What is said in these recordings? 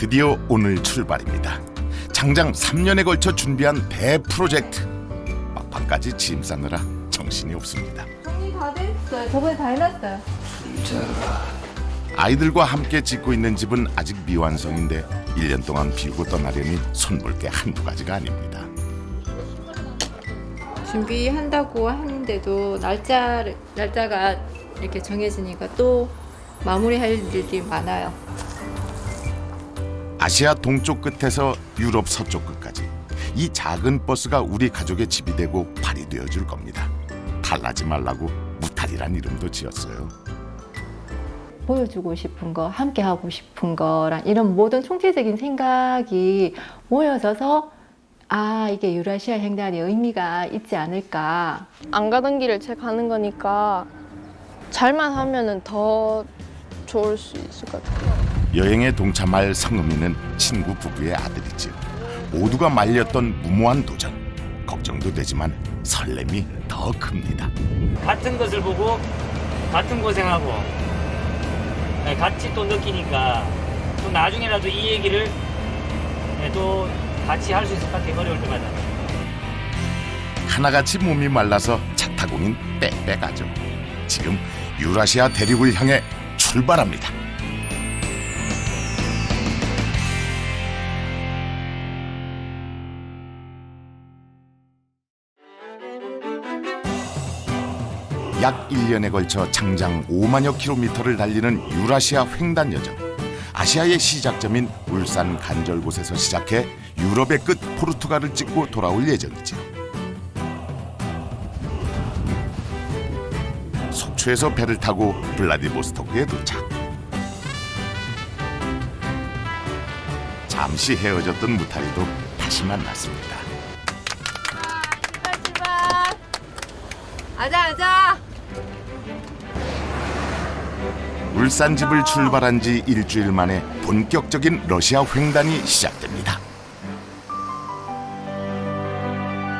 드디어 오늘 출발입니다. 장장 3년에 걸쳐 준비한 대프로젝트. 막판까지 짐 싸느라 정신이 없습니다. 정리 다 됐어요. 저번에 다 해놨어요. 아이들과 함께 짓고 있는 집은 아직 미완성인데 1년 동안 비우고 떠나려니 손볼 게 한두 가지가 아닙니다. 준비한다고 하는데도 날짜가 이렇게 정해지니까 또 마무리할 일들이 많아요. 아시아 동쪽 끝에서 유럽 서쪽 끝까지 이 작은 버스가 우리 가족의 집이 되고 발이 되어줄 겁니다. 탈나지 말라고 무탈이란 이름도 지었어요. 보여주고 싶은 거, 함께 하고 싶은 거랑 이런 모든 총체적인 생각이 모여져서 이게 유라시아 횡단이 의미가 있지 않을까. 안 가던 길을 제가 가는 거니까 잘만 하면은 더 좋을 수 있을 것 같아요. 여행에 동참할 성음이는 친구 부부의 아들이지요. 모두가 말렸던 무모한 도전. 걱정도 되지만 설렘이 더 큽니다. 같은 것을 보고 같은 고생하고 같이 또 느끼니까 또 나중에라도 이 얘기를 또 같이 할 수 있을 것 같아요. 어려울 때마다. 하나같이 몸이 말라서 차타공인 빽빽하죠. 지금 유라시아 대륙을 향해 출발합니다. 약 1년에 걸쳐 장장 5만여 킬로미터를 달리는 유라시아 횡단 여정. 아시아의 시작점인 울산 간절 곳에서 시작해 유럽의 끝 포르투갈을 찍고 돌아올 예정이죠. 속초에서 배를 타고 블라디보스토크에 도착. 잠시 헤어졌던 무타리도 다시 만났습니다. 출발. 아자. 울산 집을 출발한 지 일주일 만에 본격적인 러시아 횡단이 시작됩니다.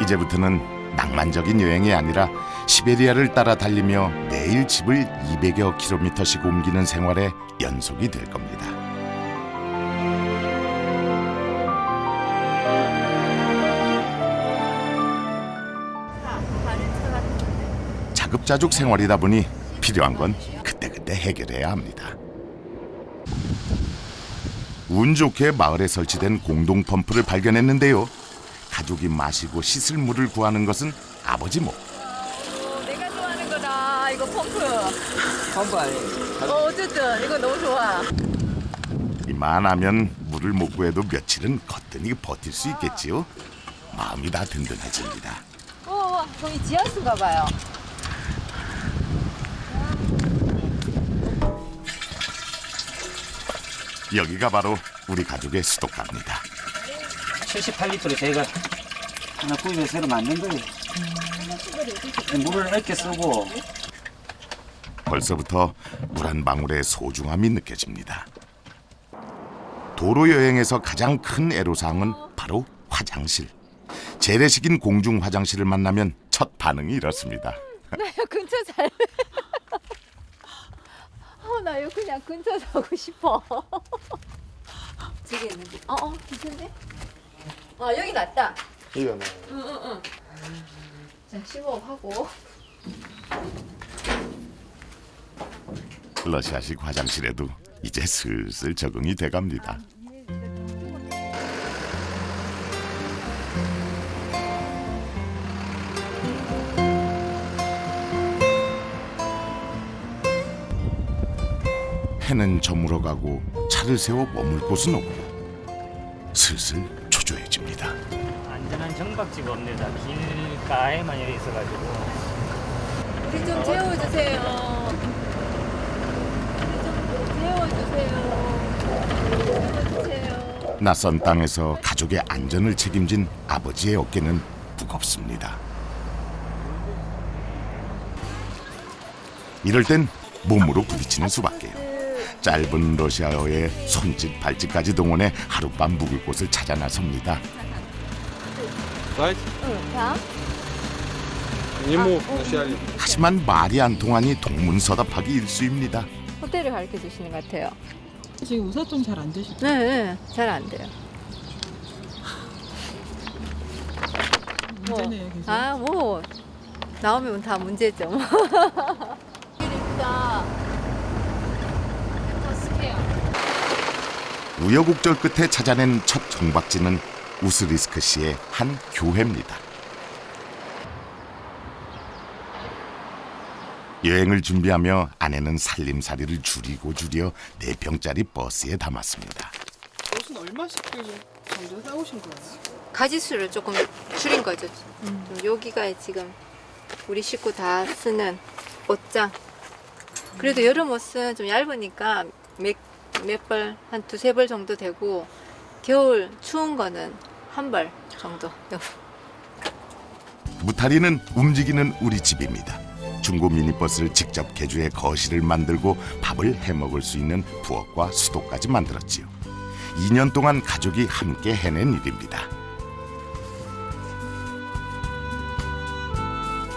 이제부터는 낭만적인 여행이 아니라 시베리아를 따라 달리며 매일 집을 200여 킬로미터씩 옮기는 생활의 연속이 될 겁니다. 자급자족 생활이다 보니 필요한 건 그때그때 해결해야 합니다. 운 좋게 마을에 설치된 공동 펌프를 발견했는데요. 가족이 마시고 씻을 물을 구하는 것은 아버지 목. 내가 좋아하는 거다. 이거 펌프. 펌프 아니에요? 어쨌든 이거 너무 좋아. 이만하면 물을 못 구해도 며칠은 거뜬히 버틸 수 있겠지요. 마음이 다 든든해집니다. 저기 지하수인가 봐요. 여기가 바로 우리 가족의 수도가입니다. 78리터를 저희가 하나 구입해서 새로 만든 거예요. 물을 넓게 쓰고 벌써부터 물 한 방울의 소중함이 느껴집니다. 도로 여행에서 가장 큰 애로사항은 바로 화장실. 재래식인 공중 화장실을 만나면 첫 반응이 이렇습니다. 나 요 근처 살래. 나 요 그냥 근처 사고 싶어. 저기 있는데. 괜찮네. 여기 낫다. 여기가 나. 응. 자, 심호흡하고. 러시아식 화장실에도 이제 슬슬 적응이 돼갑니다. 해는 저물어가고 차를 세워 머물 곳은 없고 슬슬 초조해집니다. 안전한 정박지가 없네요. 길가에만 이렇게 있어가지고. 우리 좀 재워주세요. 재워주세요. 낯선 땅에서 가족의 안전을 책임진 아버지의 어깨는 무겁습니다. 이럴 땐 몸으로 부딪히는 수밖에요. 짧은 러시아어에 손짓 발짓까지 동원해 하룻밤 묵을 곳을 찾아 나섭니다. 자. 하지만 말이 안 통하니 동문서답하기 일쑤입니다. 호텔을 가르쳐 주시는 것 같아요. 지금 의사소통 잘 안 되시죠? 네, 잘 안 돼요. 문제네요, 계속. 뭐 나오면 다 문제죠. 우여곡절 끝에 찾아낸 첫 종박지는 우스리스크 시의 한 교회입니다. 여행을 준비하며 아내는 살림살이를 줄여 4평짜리 버스에 담았습니다. 옷은 얼마씩 정도 사오신 거예요? 가지수를 조금 줄인 거죠. 좀 여기가 지금 우리 식구 다 쓰는 옷장. 그래도 여름 옷은 좀 얇으니까 몇 벌, 한 2-3벌 정도 되고, 겨울 추운 거는 1벌 정도. 무타리는 움직이는 우리 집입니다. 중고 미니버스를 직접 개조해 거실을 만들고 밥을 해먹을 수 있는 부엌과 수도까지 만들었지요. 2년 동안 가족이 함께 해낸 일입니다.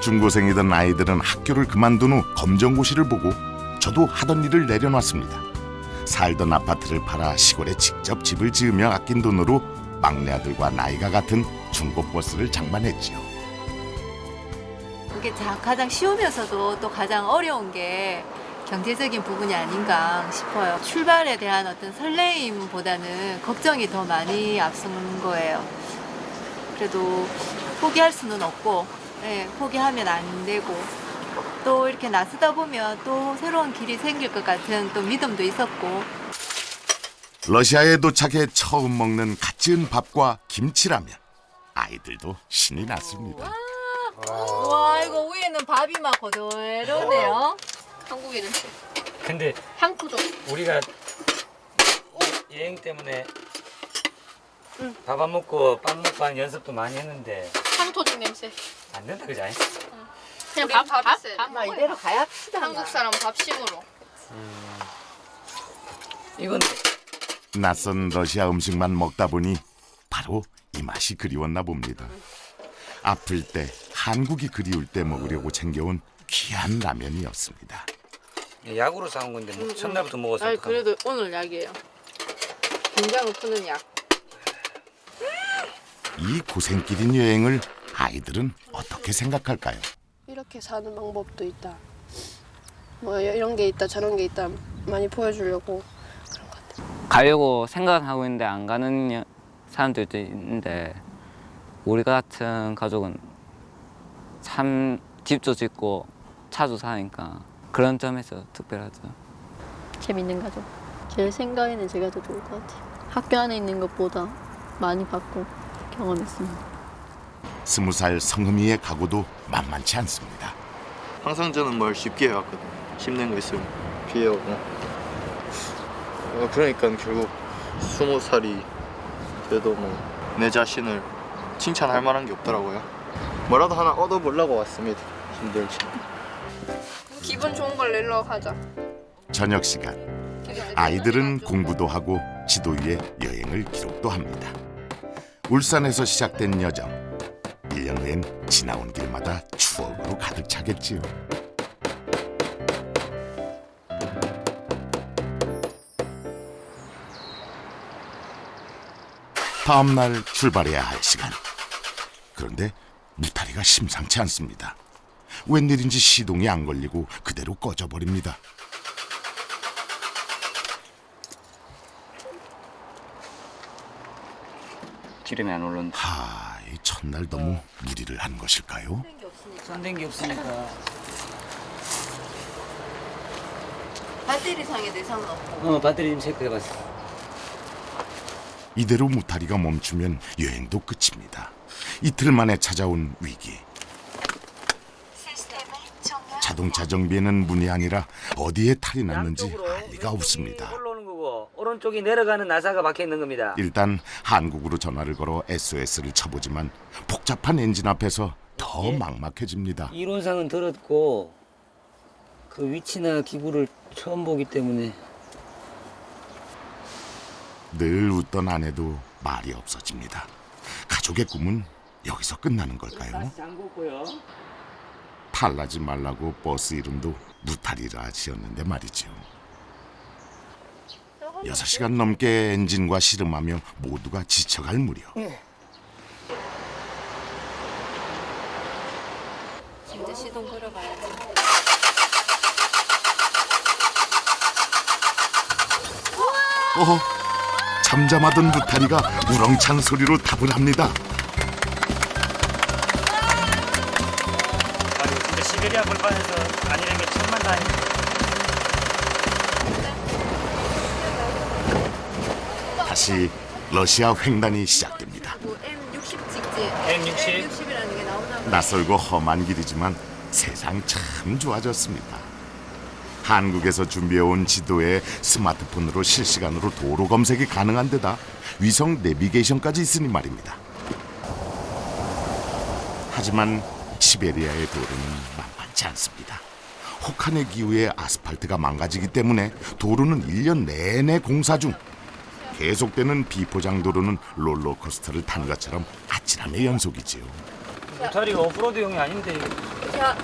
중고생이던 아이들은 학교를 그만둔 후 검정고시를 보고 저도 하던 일을 내려놨습니다. 살던 아파트를 팔아 시골에 직접 집을 지으며 아낀 돈으로 막내 아들과 나이가 같은 중고버스를 장만했지요. 그게 가장 쉬우면서도 또 가장 어려운 게 경제적인 부분이 아닌가 싶어요. 출발에 대한 어떤 설레임보다는 걱정이 더 많이 앞서는 거예요. 그래도 포기할 수는 없고, 포기하면 안 되고, 또 이렇게 나서다 보면 또 새로운 길이 생길 것 같은 또 믿음도 있었고. 러시아에 도착해 처음 먹는 갓 지은 밥과 김치라면 아이들도 신이 났습니다. 와, 이거 위에는 밥이 막 고도로네요. 한국의 냄새. 근데 향토죠. 우리가 여행 때문에 밥 안 먹고 빵 먹고 하는 연습도 많이 했는데 향토직 냄새. 안 된다, 그지? 그냥 밥 이대로 가야 합시다. 한국 사람 밥식으로. 이건 낯선 러시아 음식만 먹다 보니 바로 이 맛이 그리웠나 봅니다. 아플 때, 한국이 그리울 때 먹으려고 챙겨온 귀한 라면이었습니다. 약으로 사온 건데 뭐 첫날부터 먹어서 아니 어떡하나. 그래도 오늘 약이에요. 긴장을 푸는 약. 이 고생길인 여행을 아이들은 어떻게 생각할까요? 이렇게 사는 방법도 있다. 뭐 이런 게 있다, 저런 게 있다 많이 보여주려고 그런 것 같아요. 가려고 생각하고 있는데 안 가는 사람들도 있는데 우리 같은 가족은 참 집도 짓고 차도 사니까 그런 점에서 특별하죠. 재밌는 가족. 제 생각에는 제가 더 좋을 것 같아요. 학교 안에 있는 것보다 많이 받고 경험했습니다. 20살 성흠이의 각오도 만만치 않습니다. 항상 저는 뭘 쉽게 해왔거든요. 힘든 거 있으면 피해오고. 그러니까 결국 20살이 돼도 뭐 내 자신을 칭찬할 만한 게 없더라고요. 뭐라도 하나 얻어보려고 왔습니다. 힘들지. 기분 좋은 걸 내러 가자. 저녁 시간, 아이들은 공부도 하고 지도 위에 여행을 기록도 합니다. 울산에서 시작된 여정, 1년 후엔 지나온 길마다 추억으로 가득 차겠지요. 다음 날 출발해야 할 시간. 그런데 무타리가 심상치 않습니다. 웬일인지 시동이 안 걸리고 그대로 꺼져버립니다. 기름이 안 오른다. 이 첫날 너무 무리를 한 것일까요? 썬된 게 없으니까. 배터리 상에도 이상은 없고. 배터리 좀 체크해봤어. 이대로 무타리가 멈추면 여행도 끝입니다. 이틀 만에 찾아온 위기. 자동차 정비에는 문이 아니라 어디에 탈이 났는지 알 리가 없습니다. 올라오는 거고 오른쪽이 내려가는 나사가 박혀 있는 겁니다. 일단 한국으로 전화를 걸어 SOS를 쳐보지만 복잡한 엔진 앞에서 더 막막해집니다. 이론상은 들었고 그 위치나 기구를 처음 보기 때문에 늘 웃던 아내도 말이 없어집니다. 가족의 꿈은 여기서 끝나는 걸까요? 잠궜고요. 탈나지 말라고 버스 이름도 무타리라 지었는데 말이죠. 6시간 넘게 엔진과 씨름하며 모두가 지쳐갈 무렵 진짜 시동 걸어봐야지. 어허, 잠잠하던 느타리가 우렁찬 소리로 답을 합니다. 아니 진짜 시베리아 벌판에서 아니라는 게 천만 다행이다. 다시 러시아 횡단이 시작됩니다. M60 직진. M60. M60이라는 게 나오나 봐. 낯설고 험한 길이지만 세상 참 좋아졌습니다. 한국에서 준비해온 지도에 스마트폰으로 실시간으로 도로 검색이 가능한 데다 위성 내비게이션까지 있으니 말입니다. 하지만 시베리아의 도로는 만만치 않습니다. 혹한의 기후에 아스팔트가 망가지기 때문에 도로는 1년 내내 공사 중. 계속되는 비포장 도로는 롤러코스터를 탄 것처럼 아찔함의 연속이지요. 울타리가 오프로드용이 아닌데 이거. 자,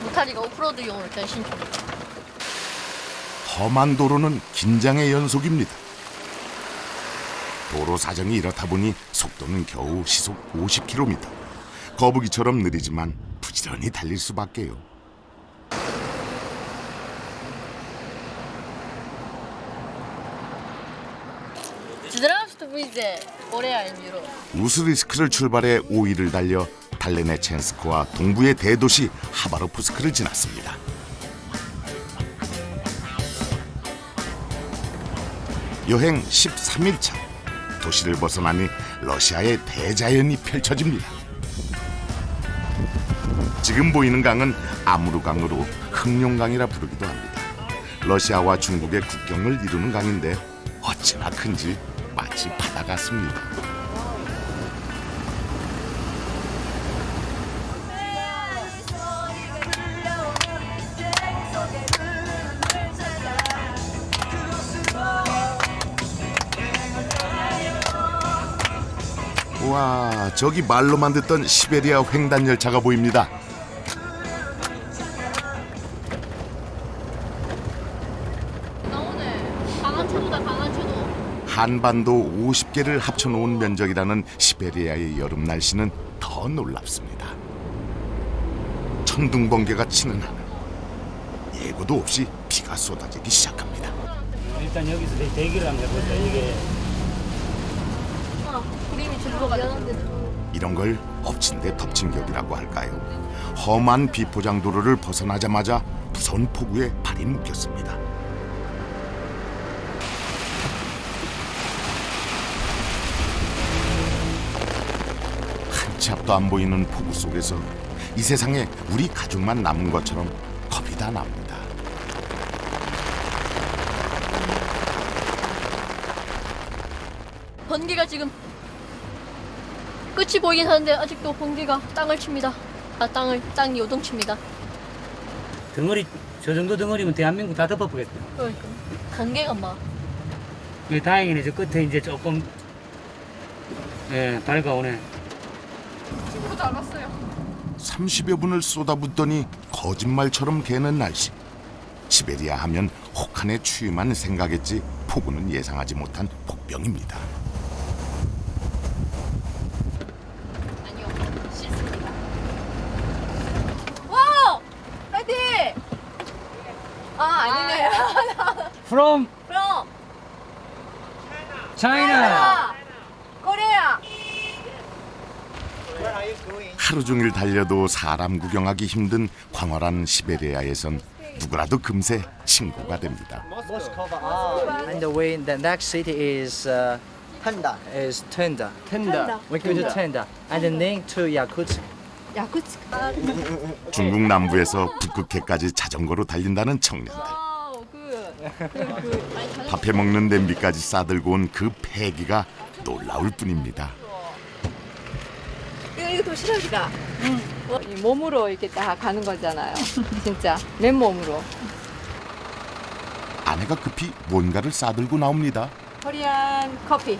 무타리가 오프로드용으로 일단 신청. 험한 도로는 긴장의 연속입니다. 도로 사정이 이렇다 보니 속도는 겨우 시속 50km. 거북이처럼 느리지만 부지런히 달릴 수밖에요. Здравствуй, выйди. Korea in Europe. 우스리스크를 출발해 5일을 달려 달레네첸스크와 동부의 대도시 하바로프스크를 지났습니다. 여행 13일차. 도시를 벗어나니 러시아의 대자연이 펼쳐집니다. 지금 보이는 강은 아무르강으로 흑룡강이라 부르기도 합니다. 러시아와 중국의 국경을 이루는 강인데 어찌나 큰지 마치 바다 같습니다. 와, 저기 말로만 듣던 시베리아 횡단 열차가 보입니다. 나오네. 강한 채도다, 강한 채도. 한반도 50개를 합쳐놓은 면적이라는 시베리아의 여름 날씨는 더 놀랍습니다. 천둥번개가 치는 하늘. 예고도 없이 비가 쏟아지기 시작합니다. 일단 여기서 대기를 한번 해보자. 이게 그림이 줄로가 이런 걸 엎친 데 덮친 격이라고 할까요? 험한 비포장 도로를 벗어나자마자 무서운 폭우에 발이 묶였습니다. 한 치 앞도 안 보이는 폭우 속에서 이 세상에 우리 가족만 남은 것처럼 겁이 다 납니다. 번개가 지금 끝이 보이긴 하는데 아직도 번개가 땅을 칩니다. 땅이 요동칩니다. 덩어리 저 정도 덩어리면 대한민국 다 덮어보겠다. 그러니까 번개가 막 이게 다행이네. 저 끝에 이제 조금 밝아오네. 30여 분을 쏟아붓더니 거짓말처럼 개는 날씨. 시베리아 하면 혹한의 추위만 생각했지 폭우는 예상하지 못한 복병입니다. 아니요 싫습니다. 와! 파이팅! 아 아니네. From 그럼 China. 코리아. 하루 종일 달려도 사람 구경하기 힘든 광활한 시베리아에선 누구라도 금세 친구가 됩니다. And the way the next city is Tenda. Is Tenda. Tenda. We go to Tenda. And the link to Yakutsk. 야쿠츠. 중국 남부에서 북극해까지 자전거로 달린다는 청년들. 와우 그 밥해 먹는 냄비까지 싸들고 온 그 패기가 놀라울 뿐입니다. 이거 도시락이다. 이 몸으로 이렇게 딱 가는 거잖아요. 진짜 맨몸으로. 아내가 급히 뭔가를 싸들고 나옵니다. 코리안 커피.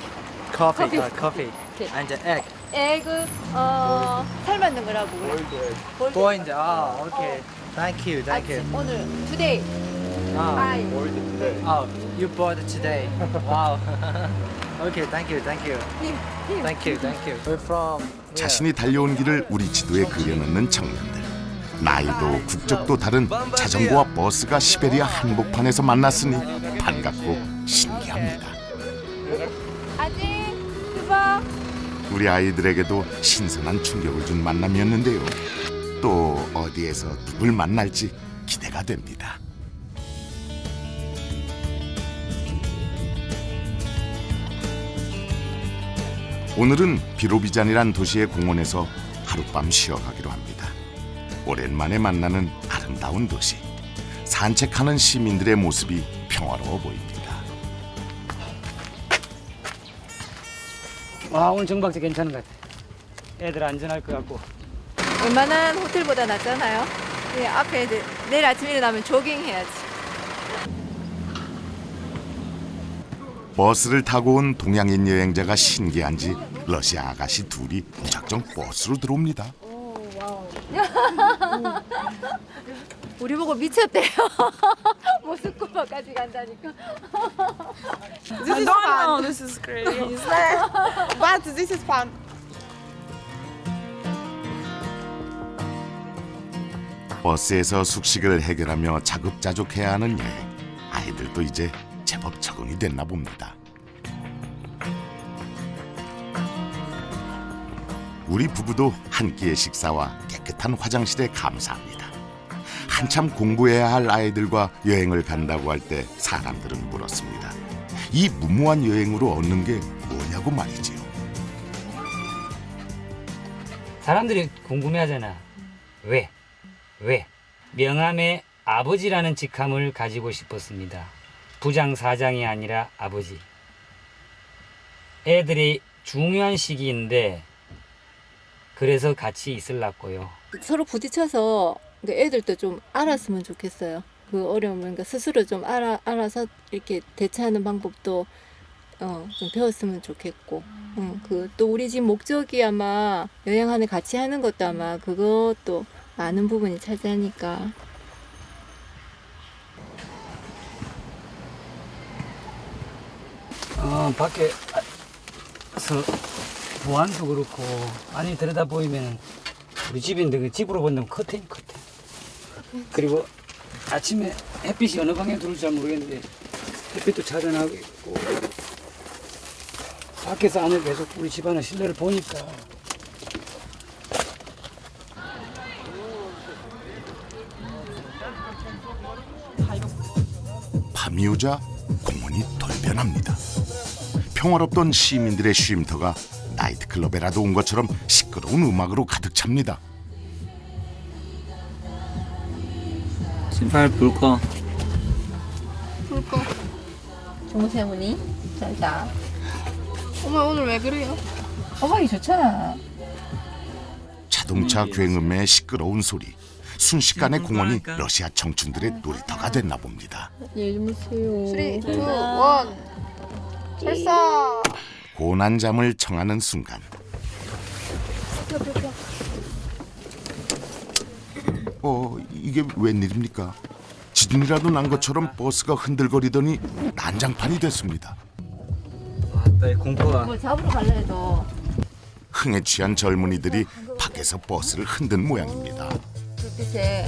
Coffee. Coffee. Coffee. Okay. And the egg. 에그 삶았는 거라고. Boiled. Ah, okay. Thank you. Thank you. 오늘 today Oh, you bought it today. Wow. Okay, thank you. Thank you. We're from 자신이 달려온 길을 우리 지도에 그려넣는 청년들. 나이도 국적도 다른 자전거와 버스가 시베리아 한복판에서 만났으니 반갑고 신기합니다. 아직 수박. 우리 아이들에게도 신선한 충격을 준 만남이었는데요. 또 어디에서 누굴 만날지 기대가 됩니다. 오늘은 비로비잔이란 도시의 공원에서 하룻밤 쉬어가기로 합니다. 오랜만에 만나는 아름다운 도시. 산책하는 시민들의 모습이 평화로워 보입니다. 와, 오늘 정박지 괜찮은 것 같아. 애들 안전할 것 같고. 웬만한 호텔보다 낫잖아요. 예, 앞에 이제 내일 아침 일어나면 조깅 해야지. 버스를 타고 온 동양인 여행자가 신기한지 러시아 아가씨 둘이 무작정 버스로 들어옵니다. 우리 보고 미쳤대요. 모스크바까지 간다니까. This is fun. No, this is crazy. But this is fun. 버스에서 숙식을 해결하며 자급자족해야 하는 여행. 아이들도 이제 제법 적응이 됐나 봅니다. 우리 부부도 한 끼의 식사와 깨끗한 화장실에 감사합니다. 한참 공부해야 할 아이들과 여행을 간다고 할 때 사람들은 물었습니다. 이 무모한 여행으로 얻는 게 뭐냐고 말이지요. 사람들이 궁금해하잖아. 왜? 명함에 아버지라는 직함을 가지고 싶었습니다. 부장 사장이 아니라 아버지. 애들이 중요한 시기인데 그래서 같이 있으려고요. 서로 부딪혀서 애들도 좀 알았으면 좋겠어요. 그 어려움을 그러니까 스스로 좀 알아서 이렇게 대처하는 방법도 좀 배웠으면 좋겠고, 그 또 우리 집 목적이 아마 여행하는 같이 하는 것도 아마 그것도 많은 부분이 차지하니까. 밖에서 보안도 그렇고 안에 들여다 보이면 우리 집인데 그 집으로 본다면 커튼. 그리고 아침에 햇빛이 어느 방향 들어올지 잘 모르겠는데 햇빛도 차단하고 있고 밖에서 안을 계속 우리 집안의 실내를 보니까 밤이 오자 공원이 돌변합니다. 평화롭던 시민들의 쉼터가 나이트클럽에라도 온 것처럼 시끄러운 음악으로 가득 찹니다. 신발 불 꺼. 종세문이 잘 자. 엄마 오늘 왜 그래요? 어머니 좋잖아. 자동차 굉음의 시끄러운 소리. 순식간에 공원이 러시아 청춘들의 놀이터가 됐나 봅니다. 예, 주무세요. 3, 2, 1 철사. 고난 잠을 청하는 순간 이게 웬일입니까? 지진이라도 난 것처럼 버스가 흔들거리더니 난장판이 됐습니다. 나 공포가. 뭐 잡으러 갈래 해도 흥에 취한 젊은이들이 밖에서 버스를 흔든 모양입니다. 불빛에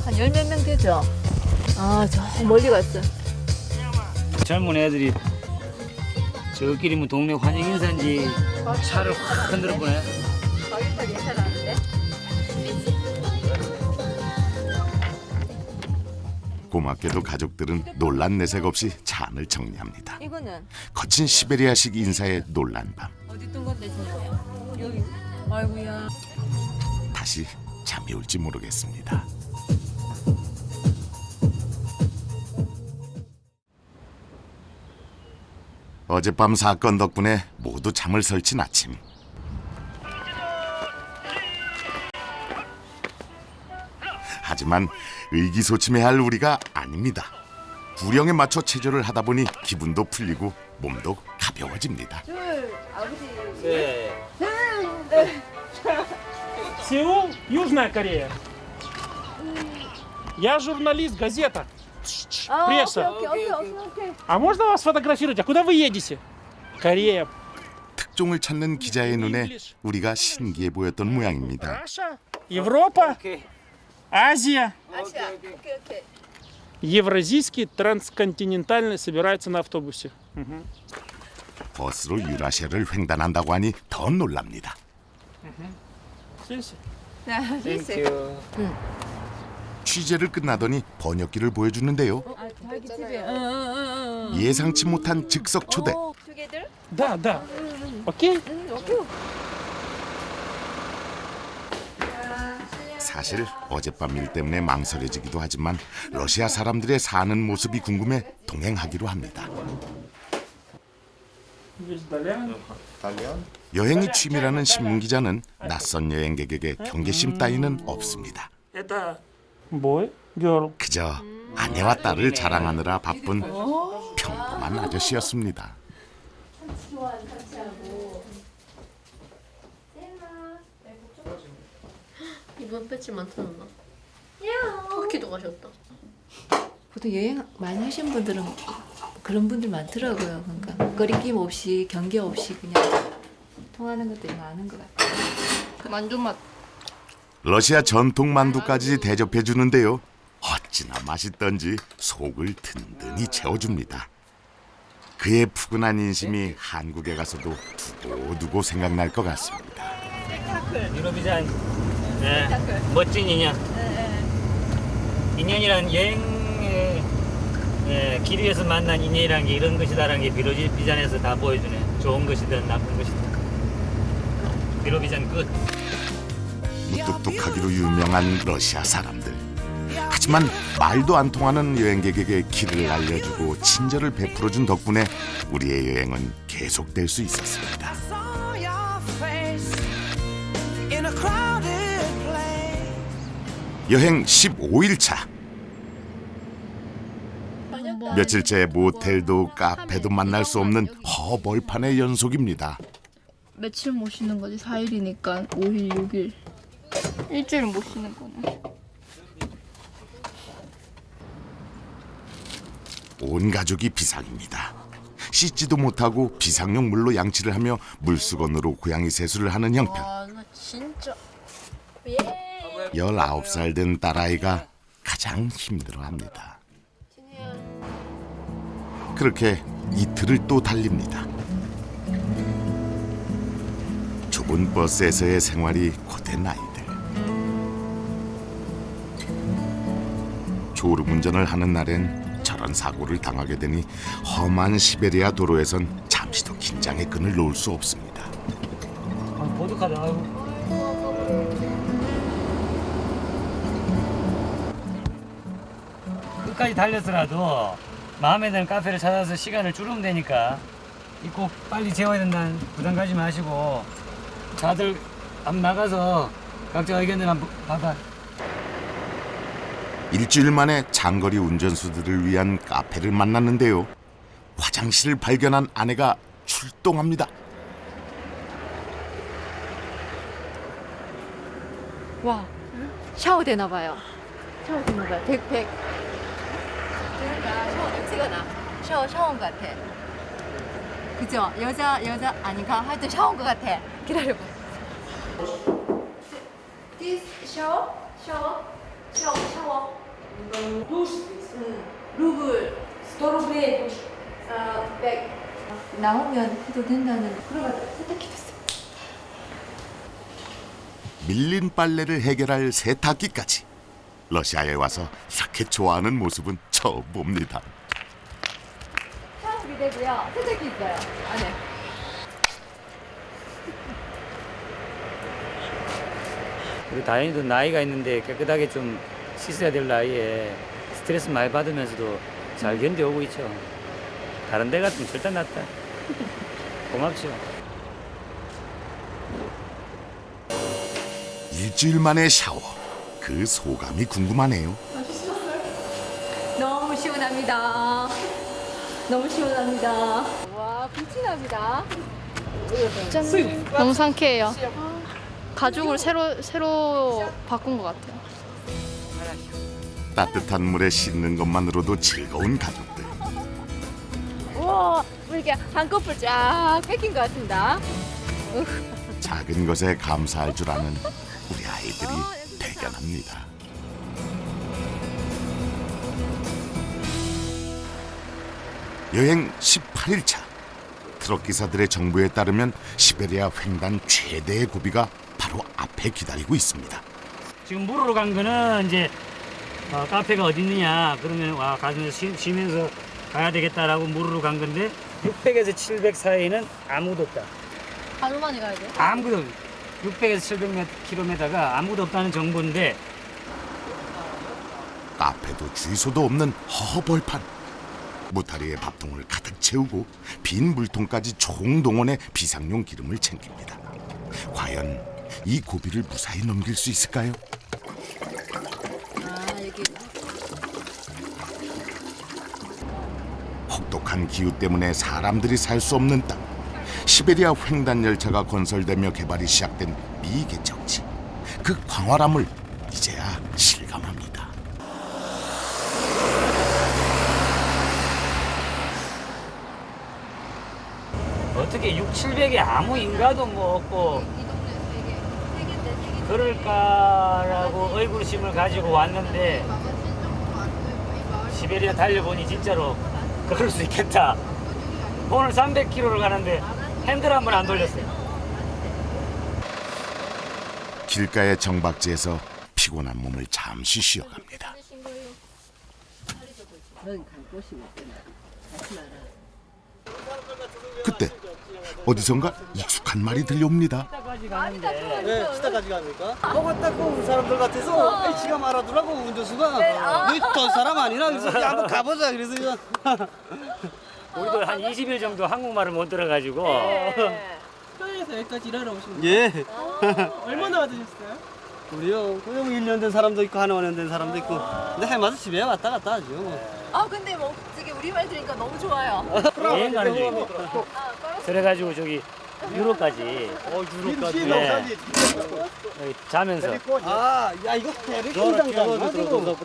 한 10몇 명 되죠? 아, 저 멀리 갔어. 젊은 애들이 저끼리 뭐 동네 환영 인사인지 차를 확 흔들어 보네. 가격도 괜찮았는데? 고맙게도 가족들은 놀란 내색 없이 차 안을 정리합니다. 이거는 거친 시베리아식 인사에 놀란 밤. 어디 둔 건데 진짜? 여기. 아이고야. 다시 잠이 올지 모르겠습니다. 어젯밤 사건 덕분에 모두 잠을 설친 아침. 하지만 의기소침해야 할 우리가 아닙니다. 구령에 맞춰 체조를 하다 보니 기분도 풀리고 몸도 가벼워집니다. Сеул, Южная Корея. Я журналист, газета. Пресса. А можно вас сфотографировать? А куда вы едете? Корея. 특종을 찾는 기자의 눈에 우리가 신기해 보였던 모양입니다. Раша, Европа, Азия. Евразийский трансконтинентальный собирается на автобусе. 버스로 유라시아를 횡단한다고 하니 더 놀랍니다. Здесь. 취재를 끝나더니 번역기를 보여주는데요. 예상치 못한 즉석 초대. Да, да. Окей? 사실 어젯밤 일 때문에 망설여지기도 하지만 러시아 사람들의 사는 모습이 궁금해 동행하기로 합니다. 여행이 취미라는 신문 기자는 낯선 여행객에게 경계심 따위는 없습니다. Это boy, girl. 그저 아내와 딸을 자랑하느라 바쁜 평범한 아저씨였습니다. 이번 배지 많다는가? 터키도 가셨다. 보통 여행 많이 하신 분들은 그런 분들 많더라고요. 그러니까 거리낌 없이 경계 없이 그냥 통하는 것들이 많은 것 같아요. 만두 맛. 러시아 전통 만두까지 대접해 주는데요. 어찌나 맛있던지 속을 든든히 채워줍니다. 그의 푸근한 인심이 한국에 가서도 두고두고 생각날 것 같습니다. 유로비전 멋진 인연. 인연이란 여행의 길 위에서 만난 인연이라는 게 이런 것이다라는 게 비로비전에서 다 보여주네. 좋은 것이든 나쁜 것이든. 비로비전 끝. 무뚝뚝하기로 유명한 러시아 사람들. 하지만 말도 안 통하는 여행객에게 길을 알려주고 친절을 베풀어준 덕분에 우리의 여행은 계속될 수 있었습니다. 여행 15일차. 며칠째 모텔도 카페도 만날 수 없는 허벌판의 연속입니다. 며칠 못 쉬는 거지? 4일이니까 5일, 6일. 일주일 못 쉬는 거네. 온 가족이 비상입니다. 씻지도 못하고 비상용 물로 양치를 하며 물수건으로 고양이 세수를 하는 형편. 나 진짜. 19살 된 딸아이가 가장 힘들어합니다. 그렇게 이틀을 또 달립니다. 좁은 버스에서의 생활이 고된 아이들. 졸음운전을 하는 날엔 저런 사고를 당하게 되니 험한 시베리아 도로에선 잠시도 긴장의 끈을 놓을 수 없습니다. 보드카드. 끝까지 달려서라도 마음에 드는 카페를 찾아서 시간을 줄이면 되니까 꼭 빨리 재워야 된다는 부담 가지 마시고 다들 한번 나가서 각자 의견을 한번 받아. 일주일 만에 장거리 운전수들을 위한 카페를 만났는데요. 화장실을 발견한 아내가 출동합니다. 와, 샤워 되나 봐요. 샤워 되나 봐요. 100. 그러니까 샤워 냄새가 나. 샤워인 것 같아. 그죠? 여자 아닌가? 하여튼 샤워인 것 같아. 기다려봐. This shower? Душ здесь. 루블. 100 рублей душ. 100. 나오면 해도 된다는 그런 세탁기 됐어. 밀린 빨래를 해결할 세탁기까지. 러시아에 와서 이렇게 좋아하는 모습은 처음 봅니다. 샤워기 되고요. 세탁기 있어요. 안에. 우리 다현이도 나이가 있는데 깨끗하게 좀 씻어야 될 나이에 스트레스 많이 받으면서도 잘 견뎌오고 있죠. 다른 데 같으면 절대 낫다. 고맙죠. 일주일 만에 샤워. 그 소감이 궁금하네요. 너무 시원합니다. 너무 시원합니다. 와, 빛이 납니다. 너무 상쾌해요. 가죽을 새로 바꾼 것 같아요. 따뜻한 물에 씻는 것만으로도 즐거운 가족들. 우와, 뭐 이렇게 한꺼풀 쫙 뺏긴 것 같습니다. 작은 것에 감사할 줄 아는 우리 아이들이 대견합니다. 여행 18일차. 트럭 기사들의 정보에 따르면 시베리아 횡단 최대의 고비가 바로 앞에 기다리고 있습니다. 지금 물으러 간 거는 이제 카페가 어디 있느냐 그러면 와 가면서 쉬면서 가야 되겠다라고 물으러 간 건데 600에서 700 사이에는 아무도 없다. 하루 만에 가야 돼? 아무도 600에서 700km가 아무도 없다는 정보인데 카페도 주유소도 없는 허허벌판. 무타리에 밥통을 가득 채우고 빈 물통까지 총동원해 비상용 기름을 챙깁니다. 과연 이 고비를 무사히 넘길 수 있을까요? 혹독한 기후 때문에 사람들이 살 수 없는 땅. 시베리아 횡단 열차가 건설되며 개발이 시작된 미개척지. 그 광활함을 이제야 실감합니다. 어떻게 6, 700에 아무 인가도 뭐 없고 그럴까라고 의구심을 가지고 왔는데 시베리아 달려보니 진짜로 그럴 수 있겠다. 오늘 300km를 가는데 핸들 한 번 안 돌렸어요. 길가의 정박지에서 피곤한 몸을 잠시 쉬어갑니다. 그때 어디선가 익숙한 말이 들려옵니다. 네, 시다까지 갑니까? 먹었다고 온 사람들 같아서 지가 말하더라고 운전수가. 너희 돈 사람 아니라 그래서 한번 가보자 그래서 우리도 한 20일 정도 한국말을 못 들어가지고 평양에서 여기까지 일하러 오신 거예요? 예. 얼마나 받으셨어요? 우리요 그냥 1년 된 사람도 있고 한 5년 된 사람도 있고 근데 해마다 집에 왔다 갔다 하죠 뭐. 근데 뭐 되게 우리말 들으니까 너무 좋아요. 여행 가는 중이고 그래가지고 저기 유로까지 유로까지 네. 자면서 야 이거 대륙 횡단 가나 지금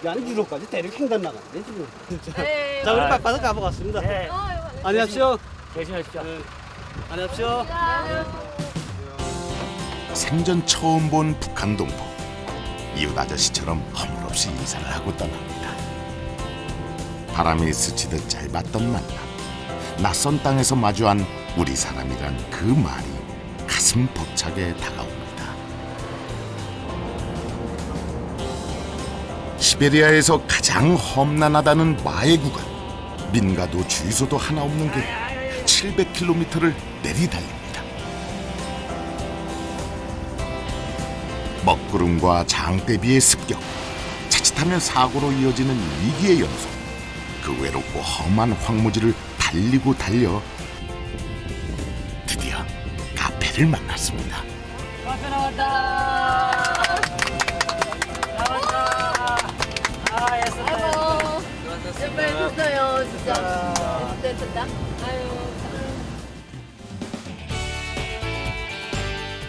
야 유로까지 대륙 횡단 나가네 지금 네. 자 우리 빠빠서 가보겠습니다. 네. 안녕하십시오. 조심하십시오. 안녕하십시오. 생전 처음 본 북한 동포. 이웃 아저씨처럼 허물없이 인사를 하고 떠납니다. 바람이 스치듯 짧았던 만남. 낯선 땅에서 마주한 우리 사람이란 그 말이 가슴 벅차게 다가옵니다. 시베리아에서 가장 험난하다는 마의 구간. 민가도 주유소도 하나 없는 길 700km를 내리달립니다. 먹구름과 장대비의 습격, 자칫하면 사고로 이어지는 위기의 연속. 그 외롭고 험한 황무지를 달리고 달려 드디어 카페를 만났습니다. 카페 나왔다. 나왔다. 애썼다. 예뻐요, 진짜. 됐다. 아유.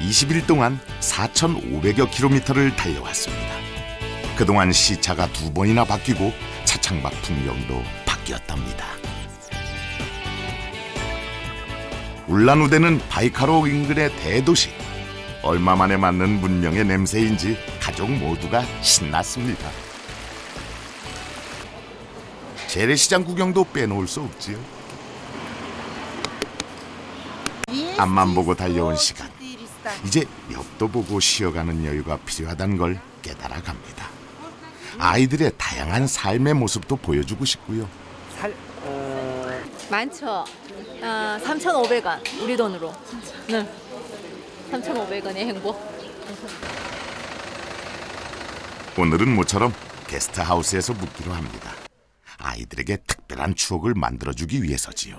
20일 동안 4,500여 킬로미터를 달려왔습니다. 그동안 시차가 2번이나 바뀌고 차창밖 풍경도 바뀌었답니다. 울란우데는 바이카로 인근의 대도시. 얼마 만에 맡는 문명의 냄새인지 가족 모두가 신났습니다. 재래시장 구경도 빼놓을 수 없지요. 앞만 보고 달려온 시간. 이제 옆도 보고 쉬어가는 여유가 필요하다는 걸 깨달아갑니다. 아이들의 다양한 삶의 모습도 보여주고 싶고요. 많죠. 3,500원 우리 돈으로. 네. 3,500원의 행복. 오늘은 모처럼 게스트하우스에서 묵기로 합니다. 아이들에게 특별한 추억을 만들어주기 위해서지요.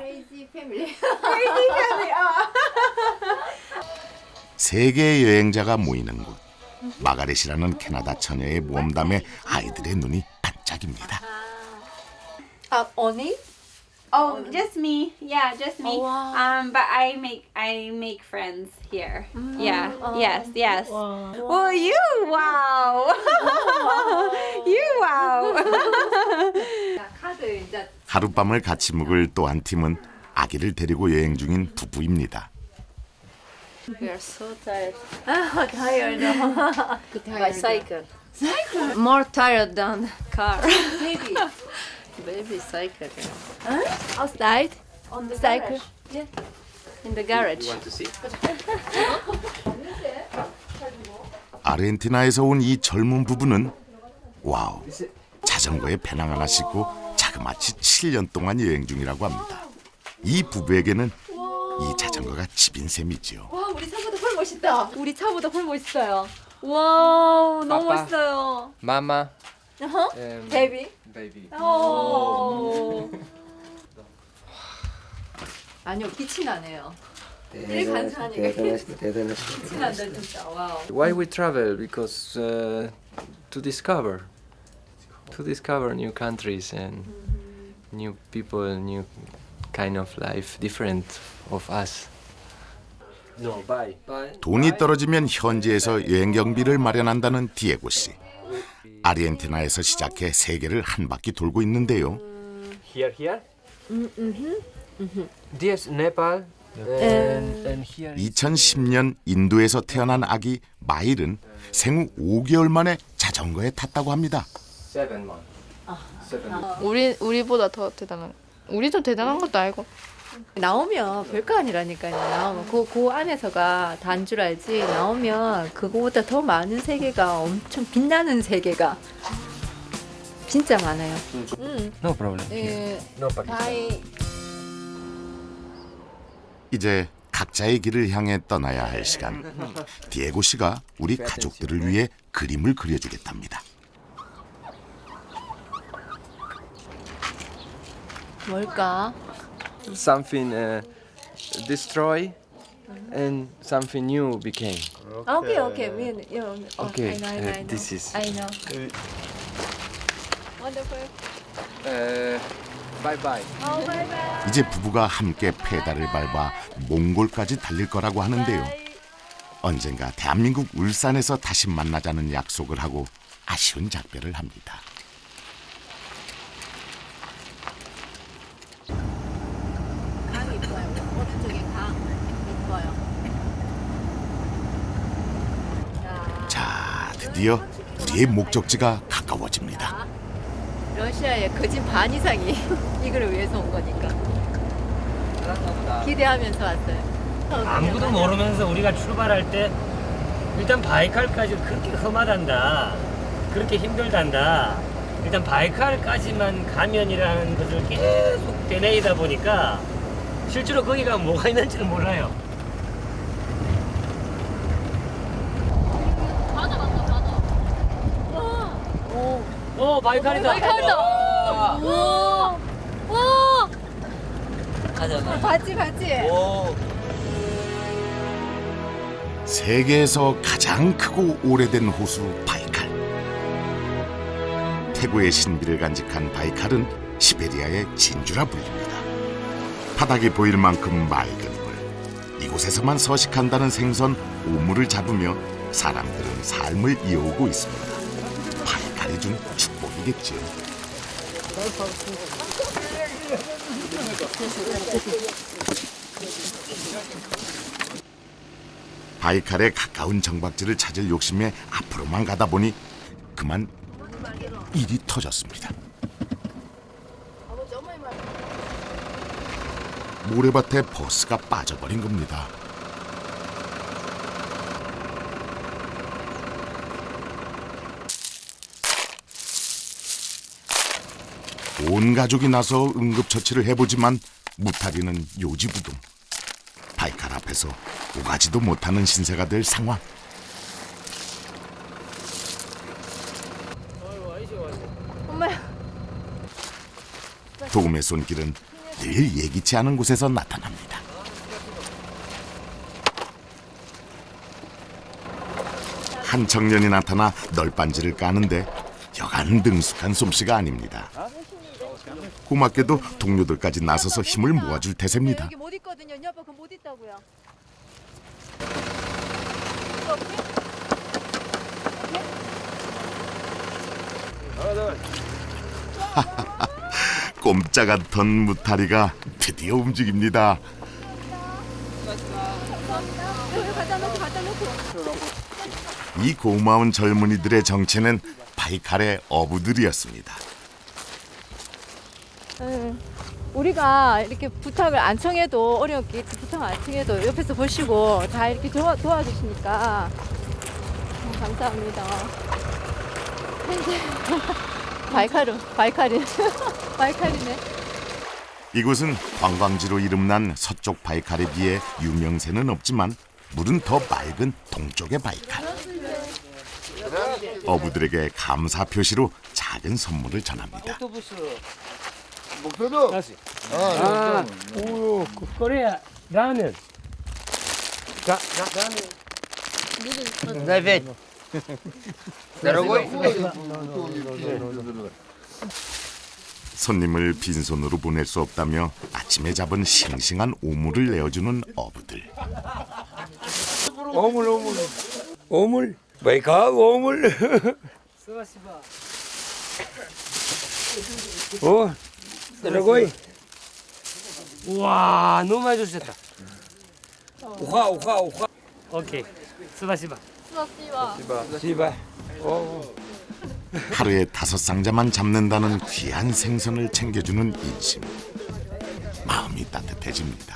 세계의 여행자가 모이는 곳. 마가렛이라는 캐나다 처녀의 모험담에 아이들의 눈이 반짝입니다. 언니? Oh, just me. Yeah, just me. Oh, wow. But I make friends here. Yeah. Yes. Well, you wow. You wow. 카드 이제 하룻밤을 같이 묵을 또 한 팀은 아기를 데리고 여행 중인 부부입니다. We are so tired. tired. By cycle. More tired than car. Baby. Baby cycle. Outside on the cycle. In the garage. 아르헨티나에서 온 이 젊은 부부는 와우, 자전거에 배낭 하나 싣고 자그마치 7년 동안 여행 중이라고 합니다. 이 부부에게는 이 자전거가 집인 셈이지요. 와, 우리 차보다 훨 멋있다. 우리 차보다 훨 멋있어요. 와, 너무 멋있어요. Mama. 베이비. Baby. 아니요, 빛이 나네요. 늘 간사하니까 빛이 난다 진짜. 와우. Why we travel? Because to discover new countries and new people, new kind of life, different of us. No, bye. 돈이 떨어지면 현지에서 여행 경비를 마련한다는 디에고 씨. 아르헨티나에서 시작해 세계를 한 바퀴 돌고 있는데요. Here. This Nepal. And here. 2010년 인도에서 태어난 아기 마일은 생후 5개월 만에 자전거에 탔다고 합니다. 7 months. 7 months. 우리보다 더 대단한. 우리도 대단한 것도 알고. 나오면 별거 아니라니까요. 나오면 그 안에서가 단 줄 알지. 나오면 그거보다 더 많은 세계가 엄청 빛나는 세계가 진짜 많아요. No problem. No Pakistan. 이제 각자의 길을 향해 떠나야 할 시간. 디에고 씨가 우리 가족들을 위해 그림을 그려주겠답니다. 뭘까? Something destroy and something new became. 오케이. Okay, I know. this is. I know. Bye bye. 이제 부부가 함께 페달을 밟아 몽골까지 달릴 거라고 하는데요. 언젠가 대한민국 울산에서 다시 만나자는 약속을 하고 아쉬운 작별을 합니다. 강 이뻐요. 오른쪽에 강 이뻐요. 자, 드디어 우리의 목적지가 가까워집니다. 러시아의 거진 반 이상이 이걸 위해서 온 거니까 기대하면서 왔어요. 아무도 모르면서 우리가 출발할 때 일단 바이칼까지 그렇게 험하단다, 그렇게 힘들단다, 일단 바이칼까지만 가면이라는 것을 계속 되뇌이다 보니까 실제로 거기가 뭐가 있는지는 몰라요. 오, 바이칼이다. 바이칼이다. 와. 봤지. 세계에서 가장 크고 오래된 호수 바이칼. 태고의 신비를 간직한 바이칼은 시베리아의 진주라 불립니다. 바닥이 보일 만큼 맑은 물. 이곳에서만 서식한다는 생선 오물을 잡으며 사람들은 삶을 이어오고 있습니다. 바이칼이 준 축복이겠죠. 바이칼에 가까운 정박지를 찾을 욕심에 앞으로만 가다 보니 그만 일이 터졌습니다. 모래밭에 버스가 빠져버린 겁니다. 온 가족이 나서 응급처치를 해보지만 무타리는 요지부동. 바이칼 앞에서 오가지도 못하는 신세가 될 상황. 엄마야. 도움의 손길은 늘 예기치 않은 곳에서 나타납니다. 한 청년이 나타나 널빤지를 까는데 여간 능숙한 솜씨가 아닙니다. 고맙게도 동료들까지 나서서 힘을 모아줄 태세입니다. 여기 못 있거든요. 여보 그거 못 있다고요. 꼼짝 않던 무타리가 드디어 움직입니다. 이 고마운 젊은이들의 정체는 바이칼의 어부들이었습니다. 우리가 이렇게 부탁을 안 청해도 어렵게 부탁 안 청해도 옆에서 보시고 다 이렇게 도와주시니까 감사합니다. 바이칼이네. 이곳은 관광지로 이름난 서쪽 바이칼에 비해 유명세는 없지만 물은 더 맑은 동쪽의 바이칼. 어부들에게 감사 표시로 작은 선물을 전합니다. 목표도. 오, 코리아 라면. 라면. 손님을 빈손으로 보낼 수 없다며 아침에 잡은 싱싱한 오물을 내어주는 어부들. 오물. 바이칼 오물. 드라고이. 와, 너무 많이 주셨다. 우하. 오케이. 스바시바. 시바. 하루에 5상자만 잡는다는 귀한 생선을 챙겨주는 인심. 마음이 따뜻해집니다.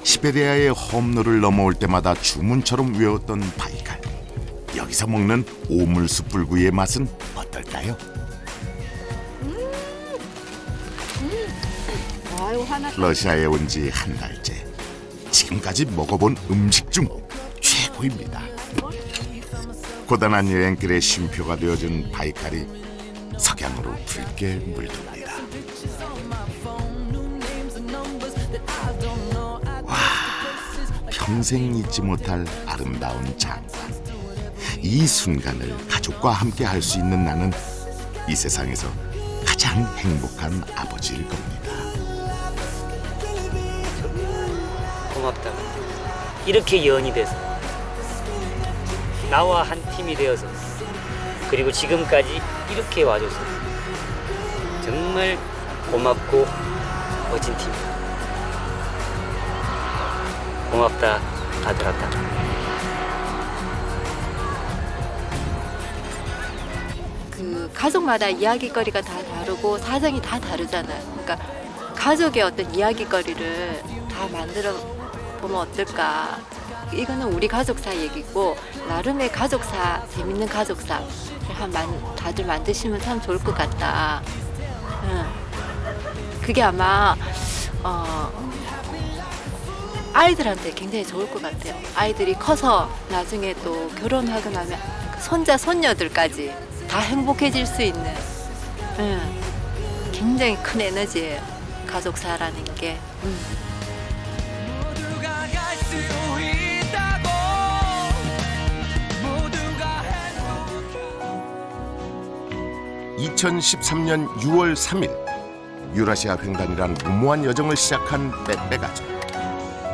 시베리아의 험로를 넘어올 때마다 주문처럼 외웠던 바이칼. 여기서 먹는 오물 숯불구이의 맛은 어떨까요? 러시아에 온 지 한 달째. 지금까지 먹어본 음식 중 최고입니다. 고단한 여행길의 쉼표가 되어준 바이칼이 석양으로 붉게 물듭니다. 와, 평생 잊지 못할 아름다운 장관. 이 순간을 가족과 함께 할 수 있는 나는 이 세상에서 가장 행복한 아버지일 겁니다. 고맙다. 이렇게 연이 돼서 나와 한 팀이 되어서 그리고 지금까지 이렇게 와줘서 정말 고맙고 멋진 팀. 고맙다 아들아따. 그 가족마다 이야기거리가 다 다르고 사정이 다 다르잖아요. 그러니까 가족의 어떤 이야기거리를 다 만들어 보면 어떨까. 이거는 우리 가족사 얘기고 나름의 가족사, 재밌는 가족사를 다들 만드시면 참 좋을 것 같다. 그게 아마 아이들한테 굉장히 좋을 것 같아요. 아이들이 커서 나중에 또 결혼하고 나면 손자, 손녀들까지 다 행복해질 수 있는 굉장히 큰 에너지예요. 가족사라는 게. 2013년 6월 3일 유라시아 횡단이란 무모한 여정을 시작한 빼빼 가족.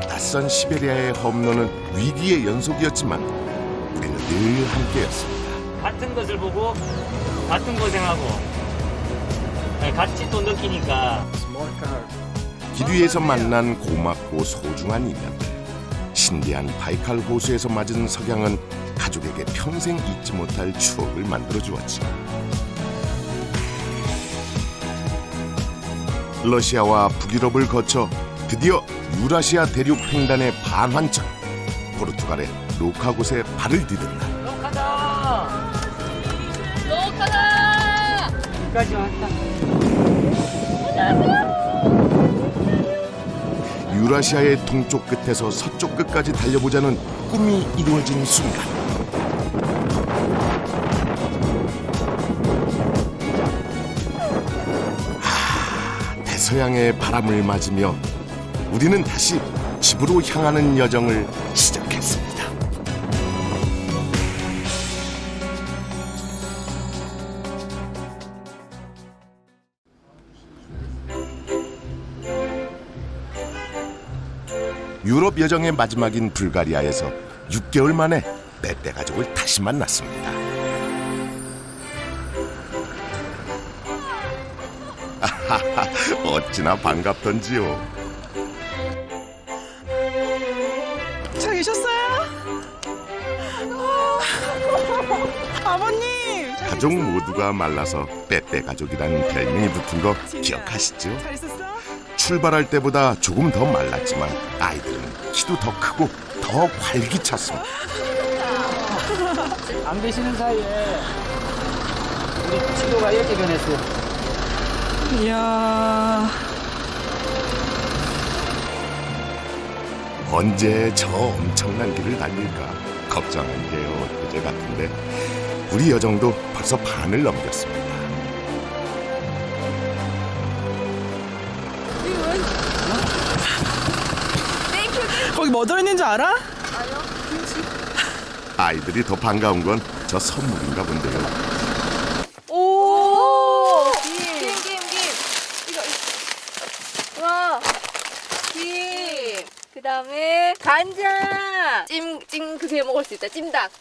낯선 시베리아의 험로는 위기의 연속이었지만 우리는 늘 함께였습니다. 같은 것을 보고 같은 고생하고 같이 또 느끼니까 길 위에서 만난 고맙고 소중한 인연들. 신비한 바이칼 호수에서 맞은 석양은 가족에게 평생 잊지 못할 추억을 만들어 주었지. 러시아와 북유럽을 거쳐 드디어 유라시아 대륙 횡단의 반환점 포르투갈의 로카 곳에 발을 디딘 날. 로카다! 여기까지 왔다. 유라시아의 동쪽 끝에서 서쪽 끝까지 달려보자는 꿈이 이루어진 순간. 대서양의 바람을 맞으며 우리는 다시 집으로 향하는 여정을 시작했습니다. 유럽 여정의 마지막인 불가리아에서 6개월 만에 빼빼 가족을 다시 만났습니다. 아하하, 어찌나 반갑던지요. 잘 계셨어요? 아버님! 가족 모두가 말라서 빼빼 가족이라는 별명이 붙은 거 기억하시죠? 잘 있었어? 출발할 때보다 조금 더 말랐지만 아이들은 키도 더 크고 더 활기찼습니다. 안 계시는 사이에 우리 치료가 이렇게 변했어요. 이야. 언제 저 엄청난 길을 달릴까 걱정한 게 엊그제 같은데 우리 여정도 벌써 반을 넘겼습니다. 거기 뭐 들어있는 줄 알아? 아이들이 더 반가운 건 저 선물인가 본데요. 오! 김. 이거. 와. 김. 그 다음에 간장. 찜 그게 먹을 수 있다. 찜닭.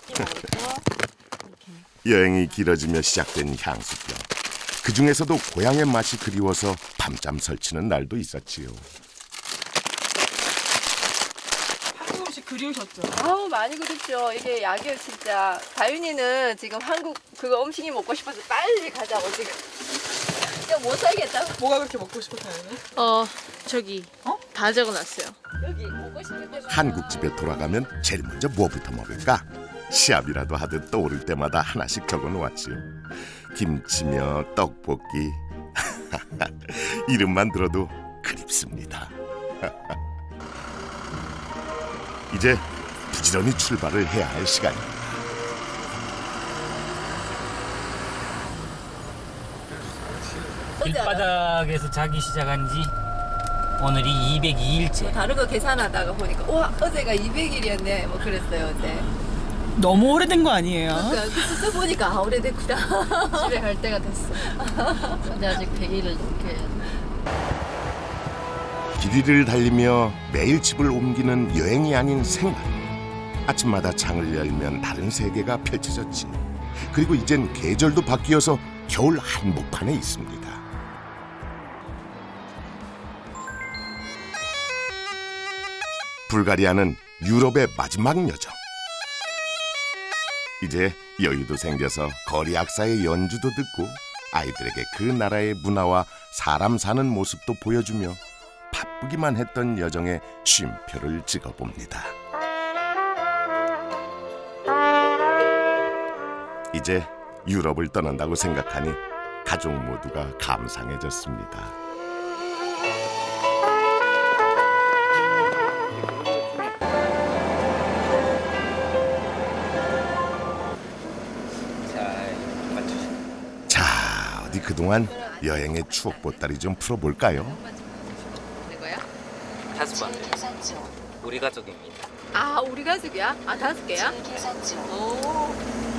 여행이 길어지며 시작된 향수병. 그 중에서도 고향의 맛이 그리워서 밤잠 설치는 날도 있었지요. 한국 음식 그리우셨죠? 아우 많이 그립죠. 이게 약이에요 진짜. 가윤이는 지금 한국 그거 음식이 먹고 싶어서 빨리 가자고 지금. 진짜 못 살겠다. 뭐가 그렇게 먹고 싶었어요? 저기 다 적어놨어요. 여기 먹고 싶은 데. 한국집에 돌아가면 제일 먼저 뭐부터 먹을까? 시합이라도 하듯 떠오를 때마다 하나씩 적어놓았지요. 김치며 떡볶이. 이름만 들어도 그립습니다. 이제 부지런히 출발을 해야 할 시간입니다. 길바닥에서 자기 시작한 지 오늘이 202일째. 다른 거 계산하다가 보니까 와 어제가 200일이었네 뭐 그랬어요 어제. 너무 오래된 거 아니에요? 그러니까 그 숫자 보니까 아 오래됐구나. 집에 갈 때가 됐어. 근데 아직 100일을 넘게 해야 돼. 길이를 달리며 매일 집을 옮기는 여행이 아닌 생활. 아침마다 창을 열면 다른 세계가 펼쳐졌지. 그리고 이젠 계절도 바뀌어서 겨울 한복판에 있습니다. 불가리아는 유럽의 마지막 여정. 이제 여유도 생겨서 거리 악사의 연주도 듣고 아이들에게 그 나라의 문화와 사람 사는 모습도 보여주며 바쁘기만 했던 여정에 쉼표를 찍어봅니다. 이제 유럽을 떠난다고 생각하니 가족 모두가 감상해졌습니다. 자, 어디 그동안 여행의 추억 보따리 좀 풀어볼까요? 다섯 번. 우리 가족입니다. 아 우리 가족이야? 아 5개야? 오.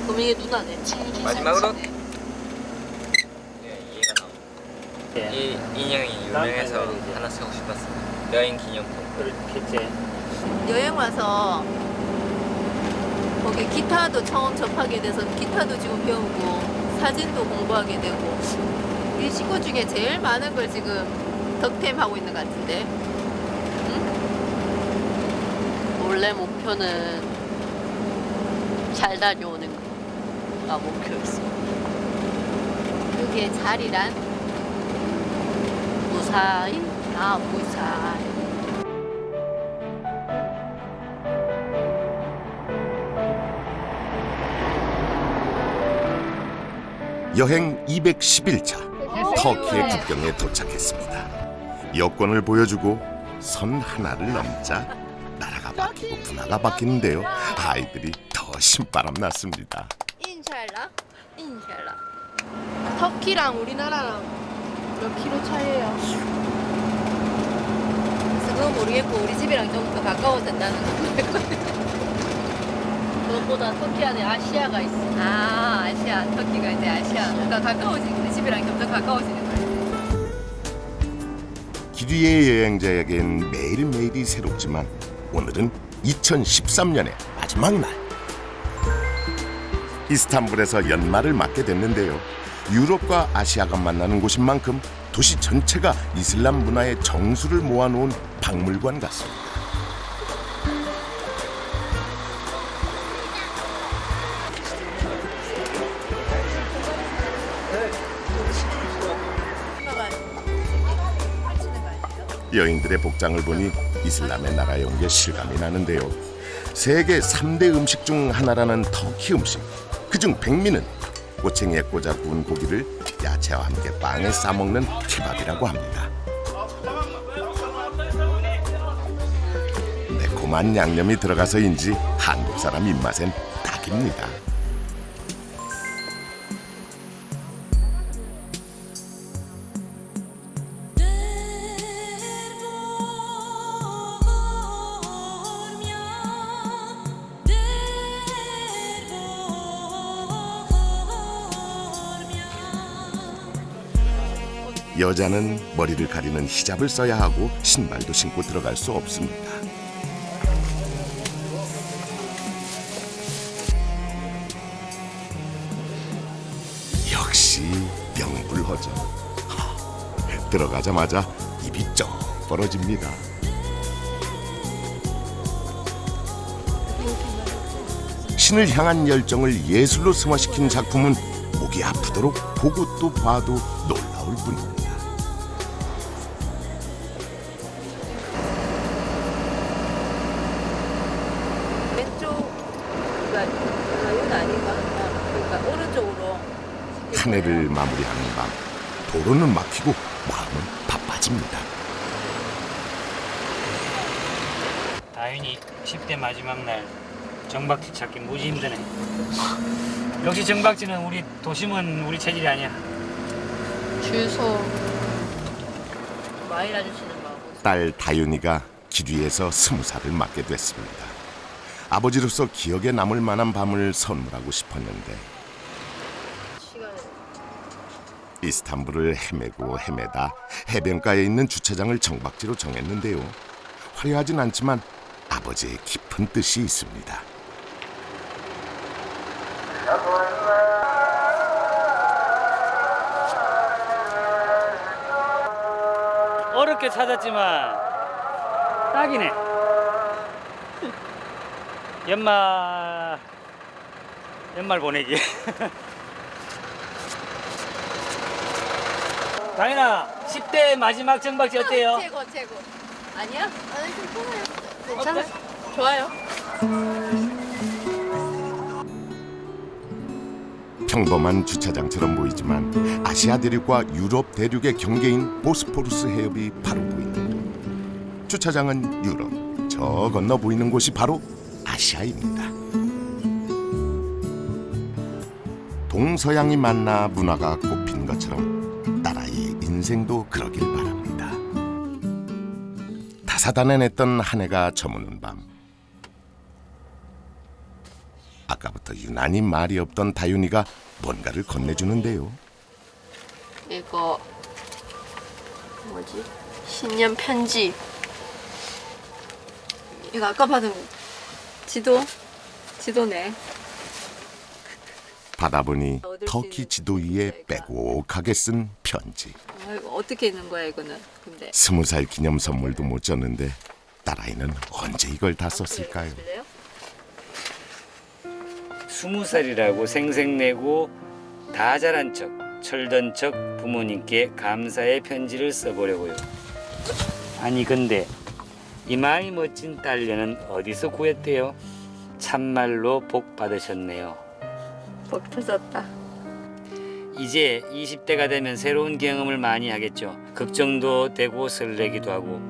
그럼 이게 누나네. 마지막으로 이해가 나오. 이 인형이 유명해서 하나 사고 싶었어요. 여행 기념품. 그렇겠지. 여행 와서 거기 기타도 처음 접하게 돼서 기타도 지금 배우고 사진도 공부하게 되고 이 친구 중에 제일 많은 걸 지금 덕템하고 있는 것 같은데. 원래 목표는 잘 다녀오는 거가 목표였어. 그게 자리란? 무사히 아 무사히. 여행 211차 터키의 국경에 도착했습니다. 여권을 보여주고 선 하나를 넘자 나라가 바뀌고 문화가 바뀌는데요. 아이들이 더 신바람 났습니다. 인샬라? 터키랑 우리나라랑 몇 킬로 차이예요? 그건 모르겠고 우리 집이랑 좀 더 가까워진다는 거. 그것보다 터키 안에 아시아가 있어. 아 아시아 터키가 이제 아시아. 그러니까 가까워지고 우리 집이랑 좀 더 가까워지는 거예요. 기뒤의 여행자에겐 매일매일이 새롭지만 오늘은 2013년의 마지막 날. 이스탄불에서 연말을 맞게 됐는데요. 유럽과 아시아가 만나는 곳인 만큼 도시 전체가 이슬람 문화의 정수를 모아놓은 박물관 같습니다. 여인들의 복장을 보니 이슬람의 나라에 온 게 실감이 나는데요. 세계 3대 음식 중 하나라는 터키 음식. 그중 백미는 꼬챙이에 꽂아 구운 고기를 야채와 함께 빵에 싸먹는 케밥이라고 합니다. 매콤한 양념이 들어가서인지 한국 사람 입맛엔 딱입니다. 여자는 머리를 가리는 히잡을 써야 하고 신발도 신고 들어갈 수 없습니다. 역시 명불허전. 들어가자마자 입이 쩍 벌어집니다. 신을 향한 열정을 예술로 승화시킨 작품은 목이 아프도록 보고 또 봐도 놀라울 뿐입니다. 한 해를 마무리하는 밤, 도로는 막히고 마음은 바빠집니다. 다윤이 10대 마지막 날 정박지 찾기 무지 힘드네. 역시 정박지는 우리 도심은 우리 체질이 아니야. 주소 많이 알려주시는 마음. 딸 다윤이가 기뒤에서 20살을 맞게 됐습니다. 아버지로서 기억에 남을 만한 밤을 선물하고 싶었는데 이스탄불을 헤매고 헤매다 해변가에 있는 주차장을 정박지로 정했는데요. 화려하진 않지만 아버지의 깊은 뜻이 있습니다. 어렵게 찾았지만 딱이네. 연말 보내기. 다인아, 10대 마지막 정박지 어때요? 최고. 아니야? 아니 괜찮아요. 괜찮아. 좋아요. 평범한 주차장처럼 보이지만 아시아 대륙과 유럽 대륙의 경계인 보스포루스 해협이 바로 보이는 곳. 주차장은 유럽, 저 건너 보이는 곳이 바로 아시아입니다. 동서양이 만나 문화가 꽃핀 것처럼 딸아이의 인생도 그러길 바랍니다. 다사다난했던 한 해가 저무는 밤, 아까부터 유난히 말이 없던 다윤이가 뭔가를 건네주는데요. 이거 뭐지? 신년 편지. 이거 아까 받은 지도네. 받아보니 터키 지도 위에 빼곡하게 쓴 편지. 이거 어떻게 있는 거야 이거는? 근데 20살 기념 선물도 못 줬는데 딸아이는 언제 이걸 다 썼을까요? 20살이라고 생색내고 다 잘한 척, 철든 척 부모님께 감사의 편지를 써보려고요. 아니 근데 이 많이 멋진 딸녀는 어디서 구했대요? 참말로 복 받으셨네요. 복 터졌다. 이제 20대가 되면 새로운 경험을 많이 하겠죠. 걱정도 되고 설레기도 하고.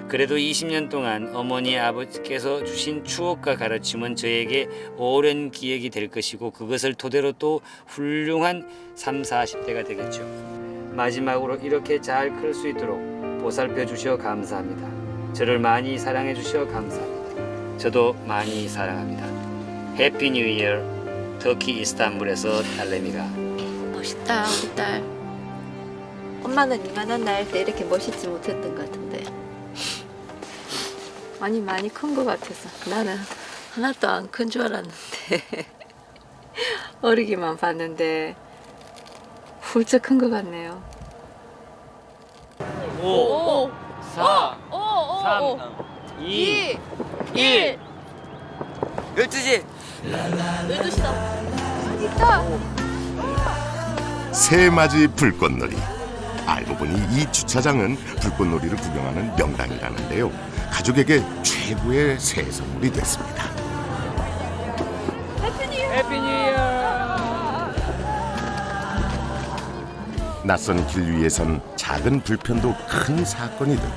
그래도 20년 동안 어머니 아버지께서 주신 추억과 가르침은 저에게 오랜 기억이 될 것이고 그것을 토대로 또 훌륭한 30, 40대가 되겠죠. 마지막으로 이렇게 잘 클 수 있도록 보살펴 주셔 감사합니다. 저를 많이 사랑해 주셔 감사합니다. 저도 많이 사랑합니다. 해피 뉴 이어. 터키 이스탄불에서 딸내미가. 멋있다 우리 딸. 3만 원, 2만 원 나올 때 이렇게 멋있지 못했던 것 같은데 많이 큰 것 같아서 나는 하나도 안 큰 줄 알았는데 어리기만 봤는데 훌쩍 큰 것 같네요. 5, 4, 3, 2, 1. 12시. 12시다. 있다. 새맞이 불꽃놀이. 알고 보니 이 주차장은 불꽃놀이를 구경하는 명당이라는데요. 가족에게 최고의 새 선물이 됐습니다. 해피 뉴 이어. 낯선 길 위에선 작은 불편도 큰 사건이 되고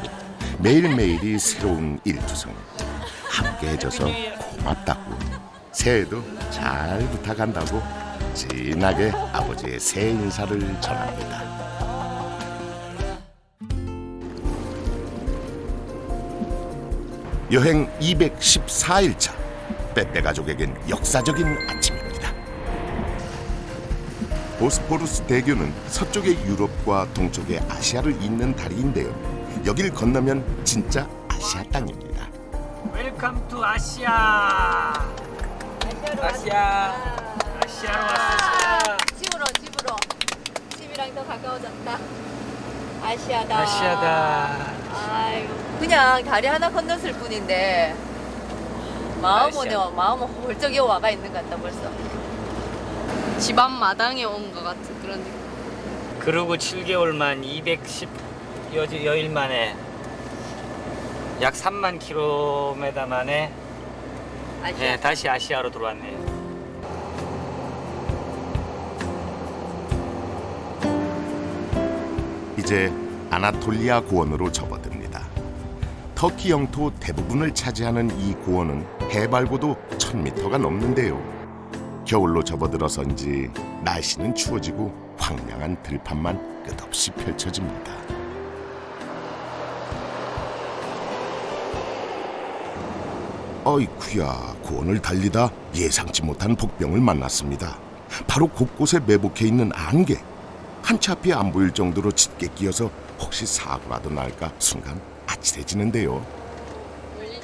매일매일이 새로운 일투성. 함께 해줘서 고맙다고 새해도 잘 부탁한다고 진하게 아버지의 새해 인사를 전합니다. 여행 214일차 빼빼 가족에겐 역사적인 아침입니다. 보스포루스 대교는 서쪽의 유럽과 동쪽의 아시아를 잇는 다리인데요. 여길 건너면 진짜 아시아 땅입니다. 웰컴 투 아시아. 아시아로 왔습니다. 집으로. 집이랑 더 가까워졌다. 아시아다. 아시아다. 아이고, 그냥 다리 하나 건넜을 뿐인데 마음은 홀쩍 와가 있는 것 같다 벌써. 집 앞 마당에 온 것 같은 그런 느낌. 그러고 7개월만 210여일 만에 약 3만 킬로미터 만에 네, 다시 아시아로 들어왔네요. 이제 아나톨리아 고원으로 접어듭니다. 터키 영토 대부분을 차지하는 이 고원은 해발고도 1000m가 넘는데요. 겨울로 접어들어서인지 날씨는 추워지고 황량한 들판만 끝없이 펼쳐집니다. 어이쿠야, 고원을 달리다 예상치 못한 복병을 만났습니다. 바로 곳곳에 매복해 있는 안개. 한 치 앞이 안 보일 정도로 짙게 끼어서 혹시 사고라도 날까 순간 아찔해지는데요.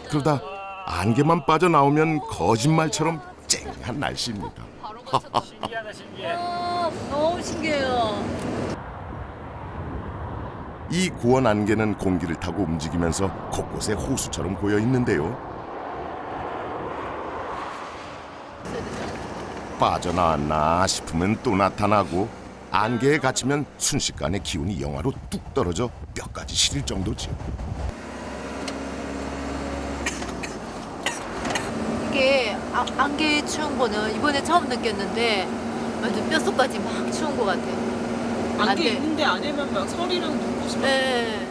그러다 안개만 빠져나오면 거짓말처럼 쨍한 날씨입니다. 신기하다 신기해. 너무 신기해요. 이 고원 안개는 공기를 타고 움직이면서 곳곳에 호수처럼 고여 있는데요. 빠져나왔나 싶으면 또 나타나고 안개에 갇히면 순식간에 기온이 영하로 뚝 떨어져 뼈까지 시릴 정도지요. 이게 안개 추운 거는 이번에 처음 느꼈는데 완전 뼛속까지 막 추운 것 같아. 안개 있는데 안에만 막 설이랑 눈꽃이 막. 네.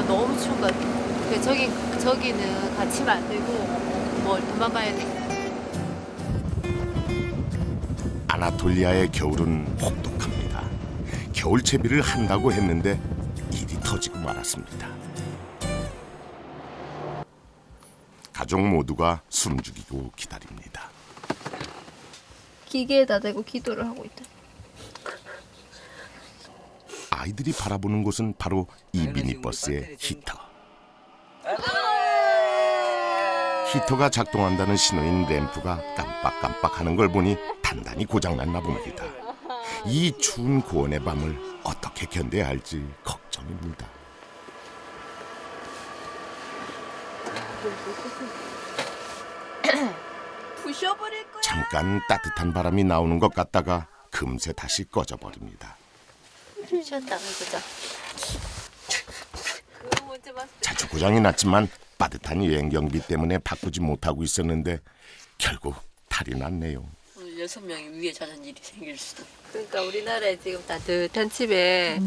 너무 추운 것 같아. 근데 저기는 갇히면 안 되고 뭘 도망가야 돼. 아나톨리아의 겨울은 혹독합니다. 겨울 채비를 한다고 했는데 일이 터지고 말았습니다. 가족 모두가 숨죽이고 기다립니다. 기계에다 대고 기도를 하고 있다. 아이들이 바라보는 곳은 바로 이 미니버스의 히터. 히터가 작동한다는 신호인 램프가 깜빡깜빡하는 걸 보니 단단히 고장났나 봅니다. 이 추운 고원의 밤을 어떻게 견뎌야 할지 걱정입니다. 부셔버릴 거야. 잠깐 따뜻한 바람이 나오는 것 같다가 금세 다시 꺼져버립니다. 쉬었다가 보자. 자주 고장이 났지만 빠듯한 여행 경비 때문에 바꾸지 못하고 있었는데 결국 탈이 났네요. 오늘 6명이 위에 자는 일이 생길 수도. 그러니까 우리나라에 지금 따뜻한 집에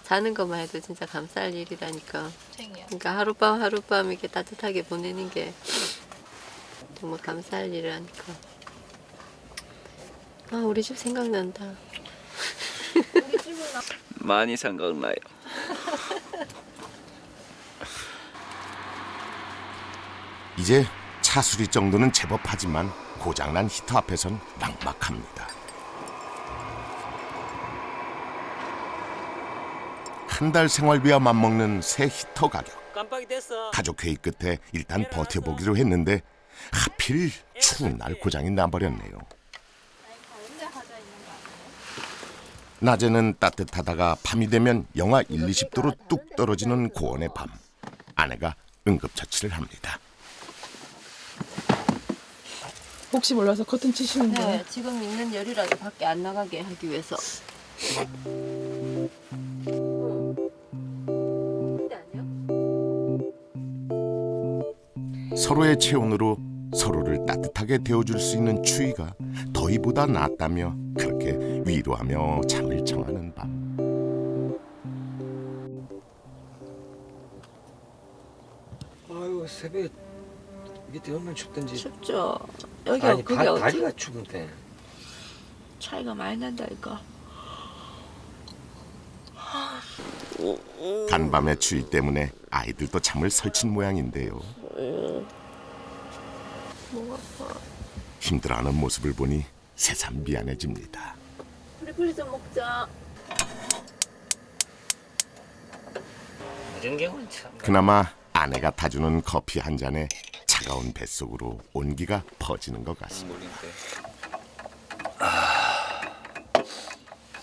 자는 것만 해도 진짜 감사할 일이라니까. 그러니까 하룻밤 이렇게 따뜻하게 보내는 게 정말 감사할 일이라니까. 아, 우리 집 생각난다. 많이 생각나요. 이제 차 수리 정도는 제법 하지만 고장난 히터 앞에선 막막합니다. 한 달 생활비와 맞먹는 새 히터 가격. 깜빡이 됐어. 가족 회의 끝에 일단 버텨보기로 했는데 하필 추운 날 고장이 나버렸네요. 낮에는 따뜻하다가 밤이 되면 영하 1, 20도로 뚝 떨어지는 고온의 밤. 아내가 응급처치를 합니다. 혹시 몰라서 커튼 치시는 거예요? 네, 지금 있는 열이라도 밖에 안 나가게 하기 위해서. 서로의 체온으로 서로를 따뜻하게 데워줄 수 있는 추위가 더위보다 낫다며 그렇게 위로하며 잠을 청하는 밤. 아유 새벽에 밑에 얼마나 춥던지. 춥죠. 여기 아니 그게 어디 다리가 추운데. 차이가 많이 난다니까. 간밤의 추위 때문에 아이들도 잠을 설친 모양인데요. 목 아파. 힘들어하는 모습을 보니 새삼 미안해집니다. 우리 좀 먹자. 이런 경우는 참. 그나마 아내가 타주는 커피 한 잔에 차가운 뱃속으로 온기가 퍼지는 것 같습니다.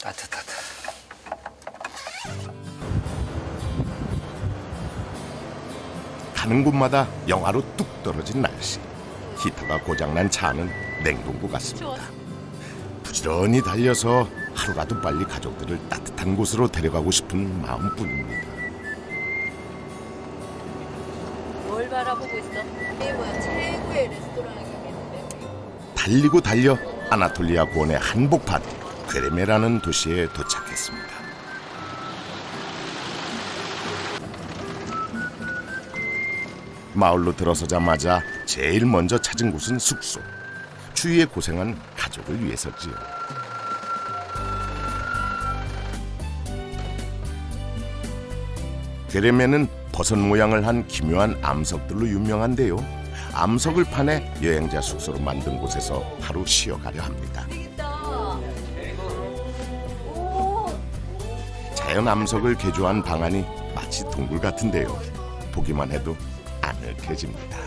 따뜻하다. 가는 곳마다 영하로 뚝 떨어진 날씨. 히터가 고장난 차 안은 냉동고 같습니다. 부지런히 달려서 하루라도 빨리 가족들을 따뜻한 곳으로 데려가고 싶은 마음뿐입니다. 뭘 바라보고 있어? 이게 뭐야? 최고의 레스토랑이겠는데. 달리고 달려 아나톨리아 고원의 한복판 괴레메라는 도시에 도착했습니다. 마을로 들어서자마자 제일 먼저 찾은 곳은 숙소. 추위에 고생한 가족을 위해서지요. 괴레메는 버섯 모양을 한 기묘한 암석들로 유명한데요. 암석을 파내 여행자 숙소로 만든 곳에서 하루 쉬어가려 합니다. 자연 암석을 개조한 방안이 마치 동굴 같은데요. 보기만 해도 아늑해집니다.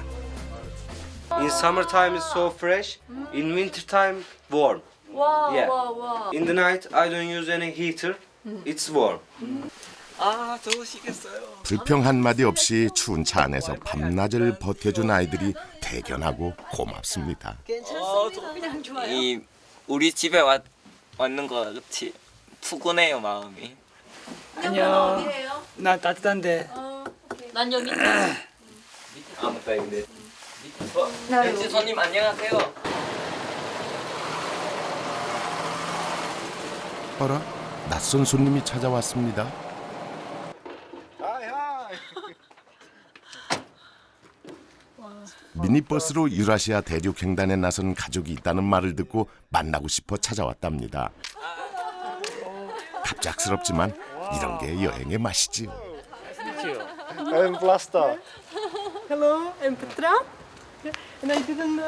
In summertime it's so fresh. In wintertime warm. 와, Yeah. 와, 와. In the night I don't use any heater. It's warm. 아 더우시겠어요. 불평 한마디 없이 추운 차 안에서 밤낮을 버텨준 아이들이 대견하고 고맙습니다. 괜찮습니다. 그냥 좋아요. 이 우리 집에 왔는 거 같이 푸근해요 마음이. 안녕. 어디예요? 난 따뜻한데. 난 여기. 아 맞다 근데. 벤치 손님 안녕하세요. 어라? 낯선 손님이 찾아왔습니다. 미니버스로 유라시아 대륙 횡단에 나선 가족이 있다는 말을 듣고 만나고 싶어 찾아왔답니다. 갑작스럽지만 이런 게 여행의 맛이지요. I'm Plasta. Hello, I'm Petra. And I didn't.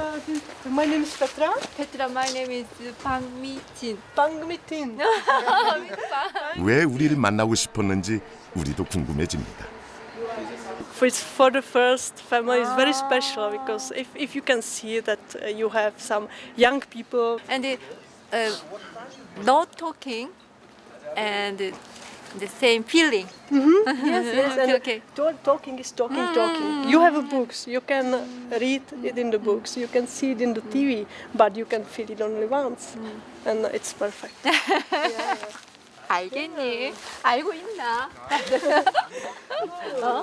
My name is Petra. Petra, my name is 박미진. Pangmitin. 왜 우리를 만나고 싶었는지 우리도 궁금해집니다. For the first family is very special because if you can see that you have some young people And no talking and the same feeling. yes, and okay. talking is talking. You have books, you can read it in the books, you can see it in the TV, but you can feel it only once, and it's perfect. 알겠니? 알고 있나? 어?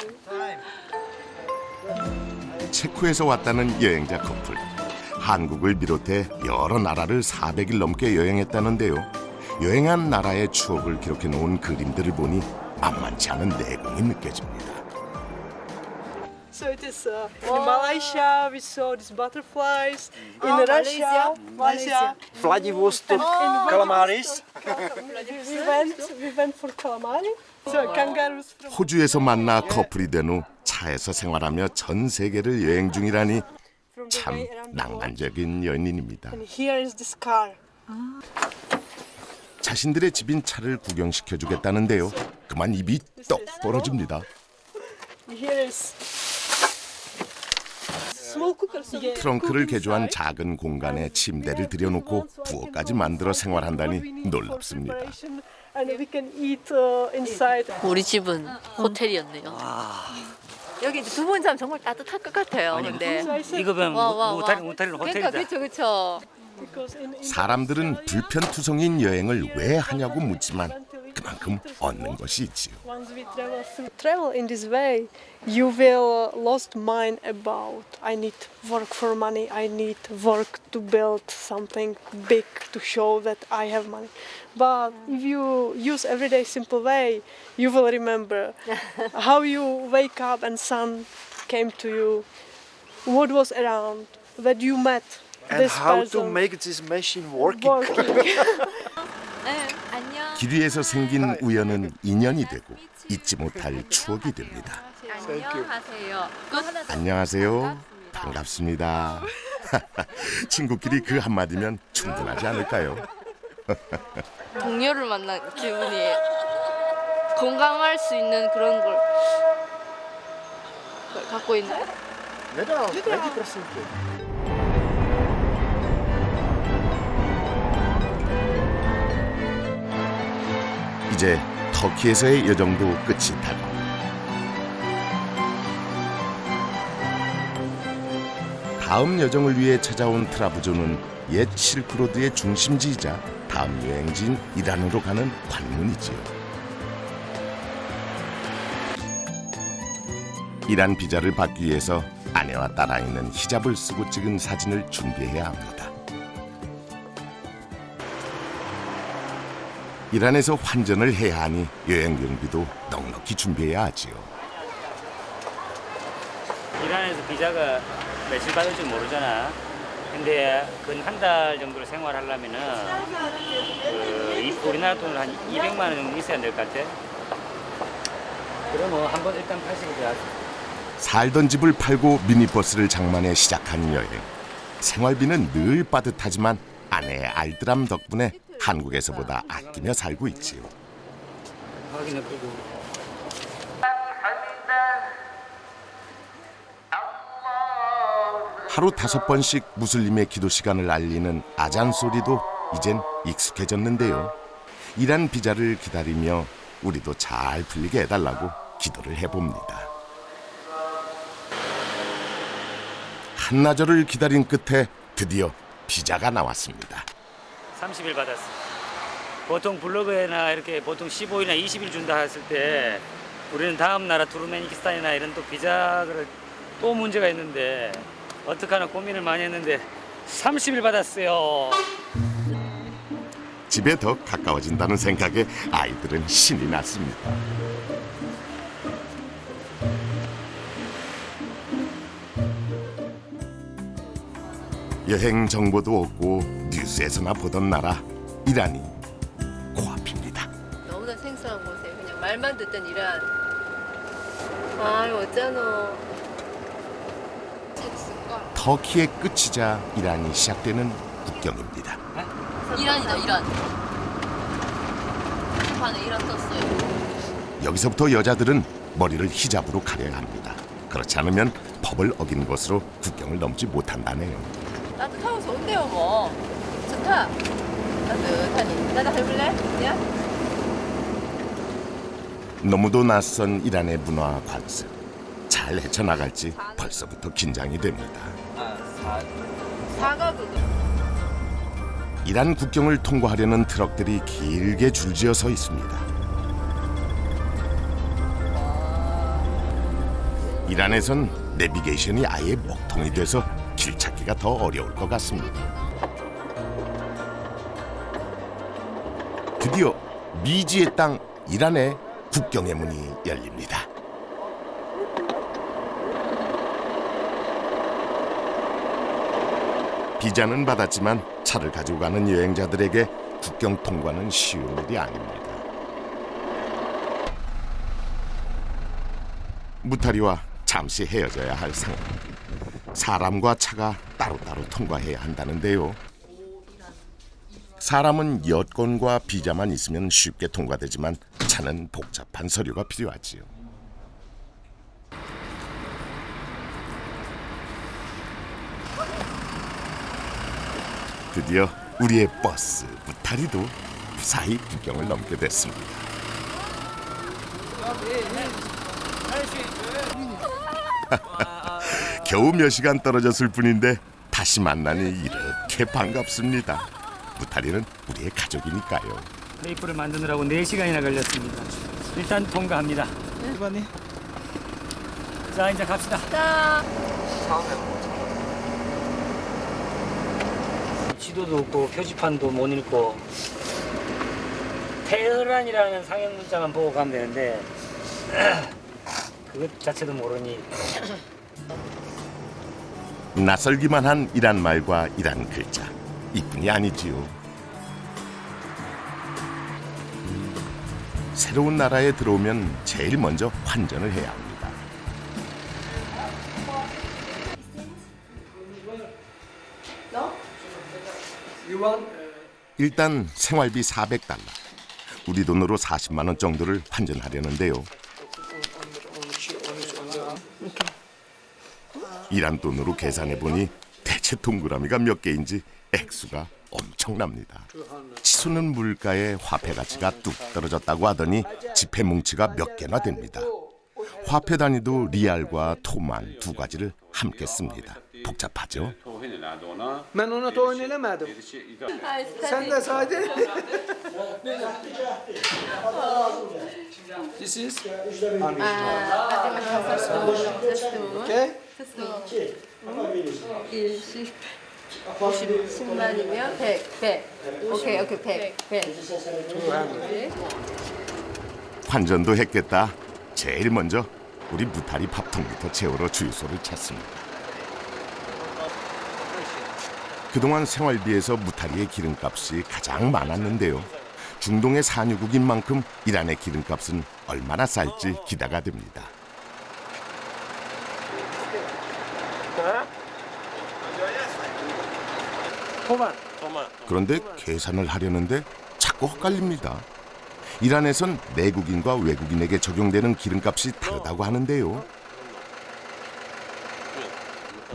체코에서 왔다는 여행자 커플. 한국을 비롯해 여러 나라를 400일 넘게 여행했다는데요. 여행한 나라의 추억을 기록해 놓은 그림들을 보니 만만치 않은 내공이 느껴집니다. So it is in Malaysia we saw these butterflies. In Russia, Malaysia. Vladivostok, calamaris. We went for calamari. So kangaroos from. 호주에서 만나 커플이 된 후 차에서 생활하며 전 세계를 여행 중이라니 참 낭만적인 연인입니다. And here is this car. 자신들의 집인 차를 구경시켜 주겠다는데요. 그만 입이 떡 벌어집니다. Here is small cooker. So 트렁크를 개조한 작은 공간에 침대를 들여놓고 부엌까지 만들어 생활한다니 놀랍습니다. And we can eat inside. 우리 집은 호텔이었네요. 여기 이제 두 분 자면 정말 따뜻할 것 같아요. 근데 이거면 모텔은 호텔이다. 그렇죠. 사람들은 불편투성인 여행을 왜 하냐고 묻지만 그만큼 얻는 것이 있지요. Once we travel in this way, you will lost mind about I need work for money, I need work to build something big to show that I have money. But if you use everyday simple way, you will remember how you wake up and sun came to you, what was around, that you met this person. make this machine working. 길 위에서 생긴 우연은 인연이 되고 잊지 못할 추억이 됩니다. 안녕하세요. 안녕하세요. 반갑습니다. 친구끼리 그 한마디면 충분하지 않을까요? 동료를 만난 기분이 건강할 수 있는 그런 걸 갖고 있나요? 이제 터키에서의 여정도 끝이 다가옵니다. 다음 여정을 위해 찾아온 트라부존은 옛 실크로드의 중심지이자 다음 여행지인 이란으로 가는 관문이지요. 이란 비자를 받기 위해서 아내와 딸아이는 히잡을 쓰고 찍은 사진을 준비해야 합니다. 이란에서 환전을 해야 하니 여행 경비도 넉넉히 준비해야 하지요. 이란에서 비자가 며칠 받을지 모르잖아. 근데 근 한 달 정도를 생활하려면은 우리나라 돈으로 한 200만 원 정도 있어야 될 것 같아. 그러면 한번 일단 80을 살던 집을 팔고 미니버스를 장만해 시작한 여행. 생활비는 늘 빠듯하지만 아내의 알뜰함 덕분에 한국에서보다 아끼며 살고 있지요. 확인해 보고. 하루 5번씩 무슬림의 기도 시간을 알리는 아잔 소리도 이젠 익숙해졌는데요. 이란 비자를 기다리며 우리도 잘 풀리게 해달라고 기도를 해봅니다. 한나절을 기다린 끝에 드디어 비자가 나왔습니다. 30일 받았어. 보통 블로그에나 이렇게 보통 15일이나 20일 준다 했을 때 우리는 다음 나라 투르메니키스탄이나 이런 또 비자를 또 문제가 있는데 어떡하나 고민을 많이 했는데 30일 받았어요. 집에 더 가까워진다는 생각에 아이들은 신이 났습니다. 여행 정보도 없고 뉴스에서나 보던 나라 이란이 코앞입니다. 너무나 생소한 곳에 그냥 말만 듣던 이란. 아유 어쩌노. 터키의 끝이자 이란이 시작되는 국경입니다. 이란이다, 이란. 판에 이란 떴어요. 여기서부터 여자들은 머리를 히잡으로 가려야 합니다. 그렇지 않으면 법을 어긴 것으로 국경을 넘지 못한다네요. 따뜻하고 좋은데요 뭐. 좋다. 따뜻하니. 나도 해볼래? 야? 너무도 낯선 이란의 문화 관습. 잘 헤쳐나갈지 벌써부터 긴장이 됩니다. 사과도. 이란 국경을 통과하려는 트럭들이 길게 줄지어 서 있습니다. 이란에선 내비게이션이 아예 먹통이 돼서 길 찾기가 더 어려울 것 같습니다. 드디어 미지의 땅 이란의 국경의 문이 열립니다. 비자는 받았지만 차를 가지고 가는 여행자들에게 국경 통과는 쉬운 일이 아닙니다. 무타리와 잠시 헤어져야 할 상황. 사람과 차가 따로따로 통과해야 한다는데요. 사람은 여권과 비자만 있으면 쉽게 통과되지만 차는 복잡한 서류가 필요하지요. 드디어 우리의 버스 무타리도 무사히 국경을 넘게 됐습니다. 겨우 몇 시간 떨어졌을 뿐인데 다시 만나니 이렇게 반갑습니다. 무타리는 우리의 가족이니까요. 레이프를 만드느라고 4시간이나 걸렸습니다. 일단 통과합니다. 이번에 자, 이제 갑시다. 지도도 없고 표지판도 못 읽고 테헤란이라는 상형 문자만 보고 가면 되는데 그것 자체도 모르니 낯설기만 한 이란 말과 이란 글자 이뿐이 아니지요. 새로운 나라에 들어오면 제일 먼저 환전을 해야 합니다. 일단 생활비 400달러, 우리 돈으로 40만 원 정도를 환전하려는데요. 이란 돈으로 계산해보니 대체 동그라미가 몇 개인지 액수가 엄청납니다. 치솟는 물가에 화폐 가치가 뚝 떨어졌다고 하더니 지폐 뭉치가 몇 개나 됩니다. 화폐 단위도 리알과 토만 두 가지를 함께 씁니다. 복잡하죠? من اونا تو اینه نمدم سند ساده This is Okay 10만이면 100. 오케이, 100. 환전도 했겠다. 제일 먼저 우리 무타리 밥통부터 채우러 주유소를 찾습니다. 그동안 생활비에서 무타리의 기름값이 가장 많았는데요. 중동의 산유국인 만큼 이란의 기름값은 얼마나 쌀지 기대가 됩니다. 그런데 계산을 하려는데 자꾸 헷갈립니다. 이란에선 내국인과 외국인에게 적용되는 기름값이 다르다고 하는데요.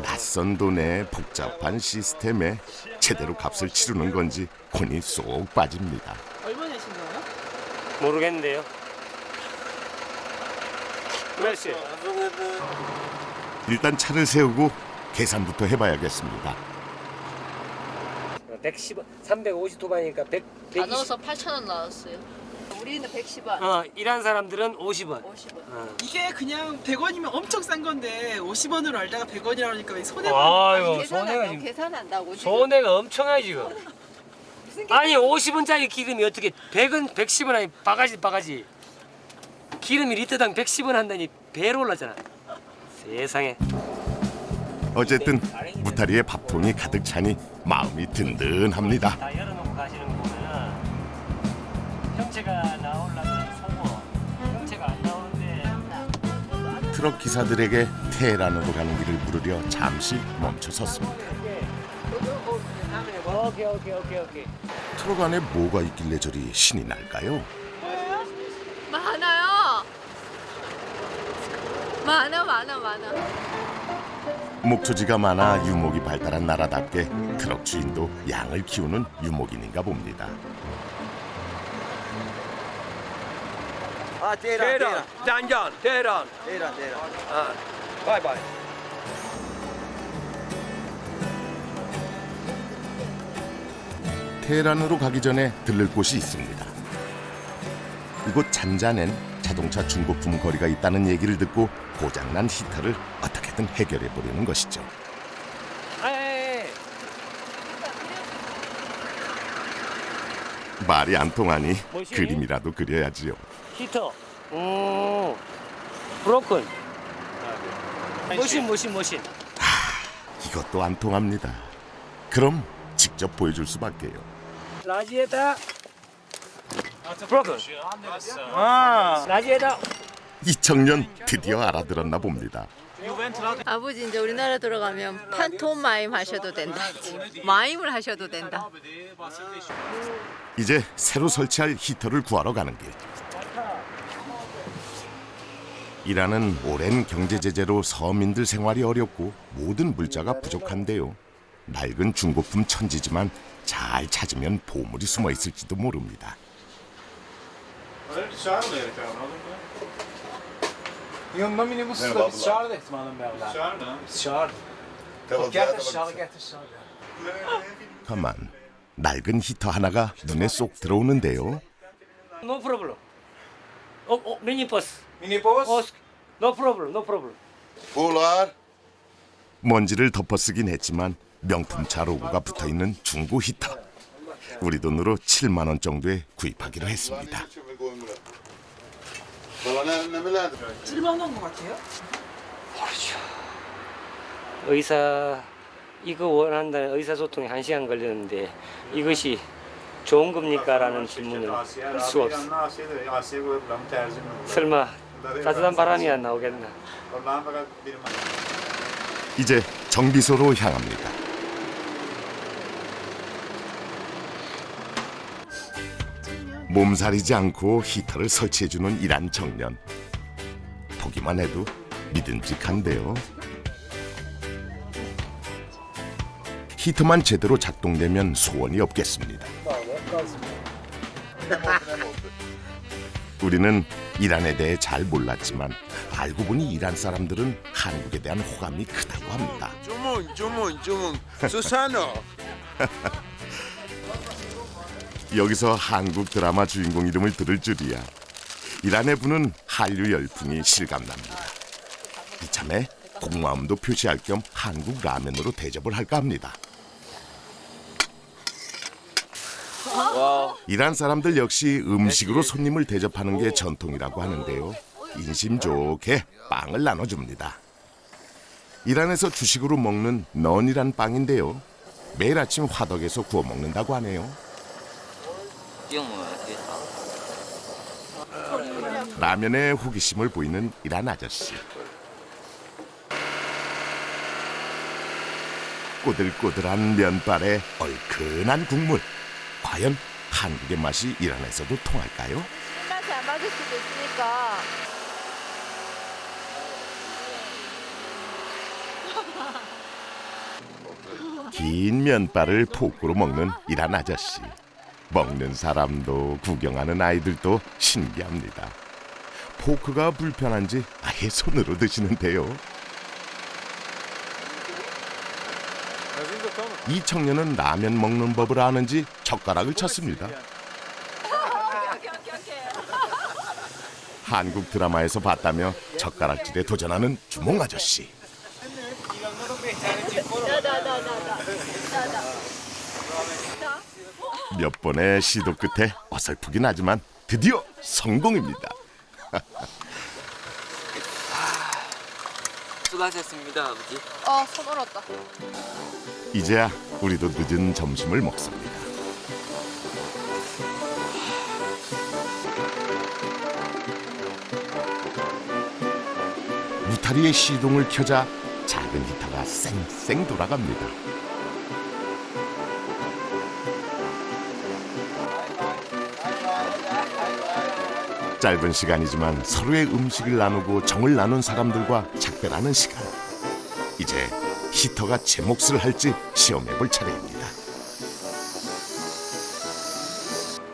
낯선 돈에 복잡한 시스템에 제대로 값을 치르는 건지 혼이 쏙 빠집니다. 얼마 내신 거예요? 모르겠는데요. 몇시? 일단 차를 세우고 계산부터 해봐야겠습니다. 110원, 350도바니까 120. 다 넣어서 8,000원 나왔어요. 우리는 110원. 이란 사람들은 50원. 이게 그냥 100원이면 엄청 싼 건데 50원으로 알다가 100원이라 하니까 왜 손해가 아유, 손해가 지금. 계산한다고. 손해가 엄청나요 지금. 아니 50원짜리 기름이 어떻게 100원, 110원 아니 바가지. 기름이 리터당 110원 한다니 배로 올랐잖아. 세상에. 어쨌든 무타리의 밥통이 가득 차니 마음이 든든합니다. 다 열어놓고 가시는 거 보면은 형체가 나오려면 속어. 형체가 안 나오는데. 트럭 기사들에게 테헤란으로 가는 길을 물으려 잠시 멈춰 섰습니다. 오케이. 트럭 안에 뭐가 있길래 저리 신이 날까요? 많아요. 많아. 목초지가 많아 유목이 발달한 나라답게 트럭 주인도 양을 키우는 유목인인가 봅니다. 테헤란, 단전, 테헤란. 바이바이. 테헤란으로 가기 전에 들를 곳이 있습니다. 이곳 잔잔엔 자동차 중고품 거리가 있다는 얘기를 듣고 고장난 히터를 어떻게든 해결해 보려는 것이죠. 말이 안 통하니 그림이라도 그려야지요. 히터. 브로큰. 머신. 이것도 안 통합니다. 그럼 직접 보여줄 수밖에요. 라지에다 브로큰. 라지에다. 이 청년 드디어 알아들었나 봅니다. 아버지 이제 우리나라 돌아가면 판토마임 하셔도 된다. 마임을 하셔도 된다. 이제 새로 설치할 히터를 구하러 가는 길. 이란은 오랜 경제 제재로 서민들 생활이 어렵고 모든 물자가 부족한데요. 낡은 중고품 천지지만 잘 찾으면 보물이 숨어 있을지도 모릅니다. 가만, 낡은 히터 하나가 눈에 쏙 들어오는데요. No problem. Mini bus. Mini bus? No problem, no problem. 먼지를 덮어쓰긴 했지만 명품차 로고가 붙어있는 중고 히터. 우리 돈으로 7만 원 정도에 구입하기로 했습니다. 7만 원 것 같아요? 모르죠. 의사 이거 원한다는 의사소통이 1시간 걸렸는데 이것이 좋은 겁니까? 라는 질문을 할 수 없어. 설마 따뜻한 바람이 안 나오겠나? 이제 정비소로 향합니다. 몸살이지 않고 히터를 설치해주는 이란 청년. 보기만 해도 믿음직한데요. 히터만 제대로 작동되면 소원이 없겠습니다. 우리는 이란에 대해 잘 몰랐지만 알고 보니 이란 사람들은 한국에 대한 호감이 크다고 합니다. 주문 수산호. 여기서 한국 드라마 주인공 이름을 들을 줄이야. 이란에 부는 한류 열풍이 실감납니다. 이참에 고마움도 표시할 겸 한국 라면으로 대접을 할까 합니다. 이란 사람들 역시 음식으로 손님을 대접하는 게 전통이라고 하는데요. 인심 좋게 빵을 나눠줍니다. 이란에서 주식으로 먹는 넌이란 빵인데요. 매일 아침 화덕에서 구워 먹는다고 하네요. 라면에 호기심을 보이는 이란 아저씨. 꼬들꼬들한 면발에 얼큰한 국물. 과연 한국의 맛이 이란에서도 통할까요? 입맛이 안 맞을 수도 있으니까. 긴 면발을 포크로 먹는 이란 아저씨. 먹는 사람도 구경하는 아이들도 신기합니다. 포크가 불편한지 아예 손으로 드시는데요. 이 청년은 라면 먹는 법을 아는지 젓가락을 쳤습니다. 한국 드라마에서 봤다며 젓가락질에 도전하는 주몽 아저씨. 몇 번의 시도 끝에 어설프긴 하지만 드디어 성공입니다. 수고하셨습니다, 아버지. 손 얼었다. 이제야 우리도 늦은 점심을 먹습니다. 무타리의 시동을 켜자 작은 히터가 쌩쌩 돌아갑니다. 짧은 시간이지만 서로의 음식을 나누고 정을 나눈 사람들과 작별하는 시간. 이제 히터가 제 몫을 할지 시험해볼 차례입니다.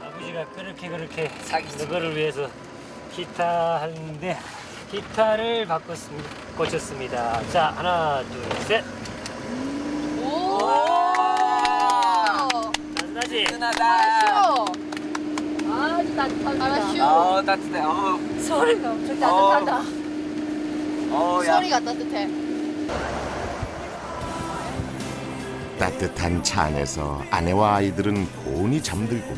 아버지가 그렇게 너거를 위해서 기타 하는데 기타를 고쳤습니다. 자, 하나, 둘, 셋. 오! 따뜻하지? 아주 따뜻합니다. 따뜻해. 소리가 엄청 따뜻하다. 소리가 따뜻해. 따뜻한 차 안에서 아내와 아이들은 고온히 잠들고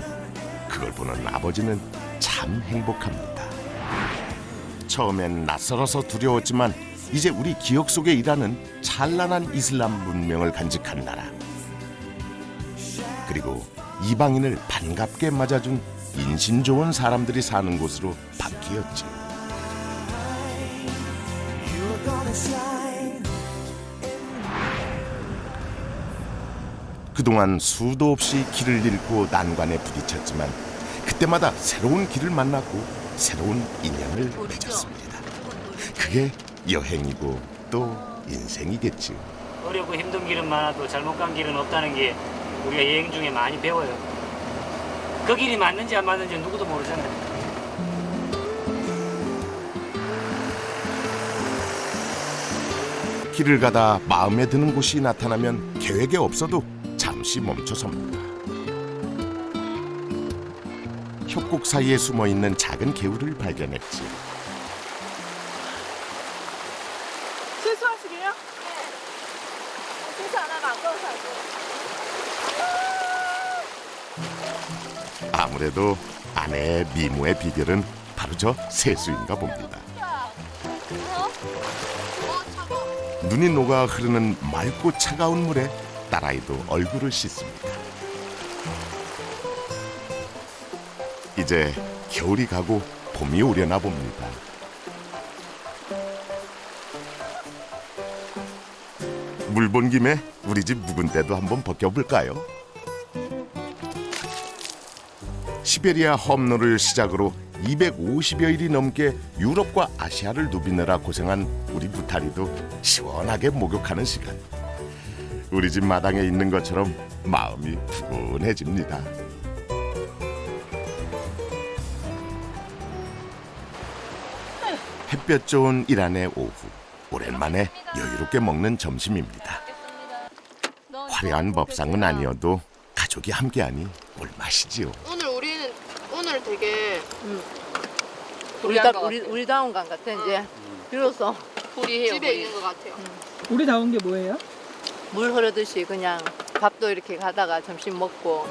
그걸 보는 아버지는 참 행복합니다. 처음엔 낯설어서 두려웠지만 이제 우리 기억 속에 일하는 찬란한 이슬람 문명을 간직한 나라. 그리고 이방인을 반갑게 맞아준 인심 좋은 사람들이 사는 곳으로 바뀌었지. 그동안 수도 없이 길을 잃고 난관에 부딪혔지만 그때마다 새로운 길을 만났고 새로운 인연을 맺었습니다. 그게 여행이고 또 인생이겠죠. 어렵고 힘든 길은 많아도 잘못 간 길은 없다는 게 우리가 여행 중에 많이 배워요. 그 길이 맞는지 안 맞는지 누구도 모르잖아요. 길을 가다 마음에 드는 곳이 나타나면 계획에 없어도 잠시 멈춰섭니다. 협곡 사이에 숨어있는 작은 개울을 발견했지. 세수하시게요? 세수 안 하면 아까워서 안 돼요. 아무래도 아내의 미모의 비결은 바로 저 세수인가 봅니다. 눈이 녹아 흐르는 맑고 차가운 물에 딸아이도 얼굴을 씻습니다. 이제 겨울이 가고 봄이 오려나 봅니다. 물 본 김에 우리 집 묵은 때도 한번 벗겨볼까요? 시베리아 험로를 시작으로 250여일이 넘게 유럽과 아시아를 누비느라 고생한 우리 무타리도 시원하게 목욕하는 시간. 우리 집 마당에 있는 것처럼 마음이 푸근해집니다. 햇볕 좋은 이란의 오후, 오랜만에 여유롭게 먹는 점심입니다. 화려한 밥상은 아니어도 가족이 함께하니 꿀맛이지요. 오늘 되게 우리다운 간 같아 이제. 비로소 집에 있는 것 같아요. 우리다운 게 뭐예요? 물 흐르듯이 그냥 밥도 이렇게 가다가 점심 먹고.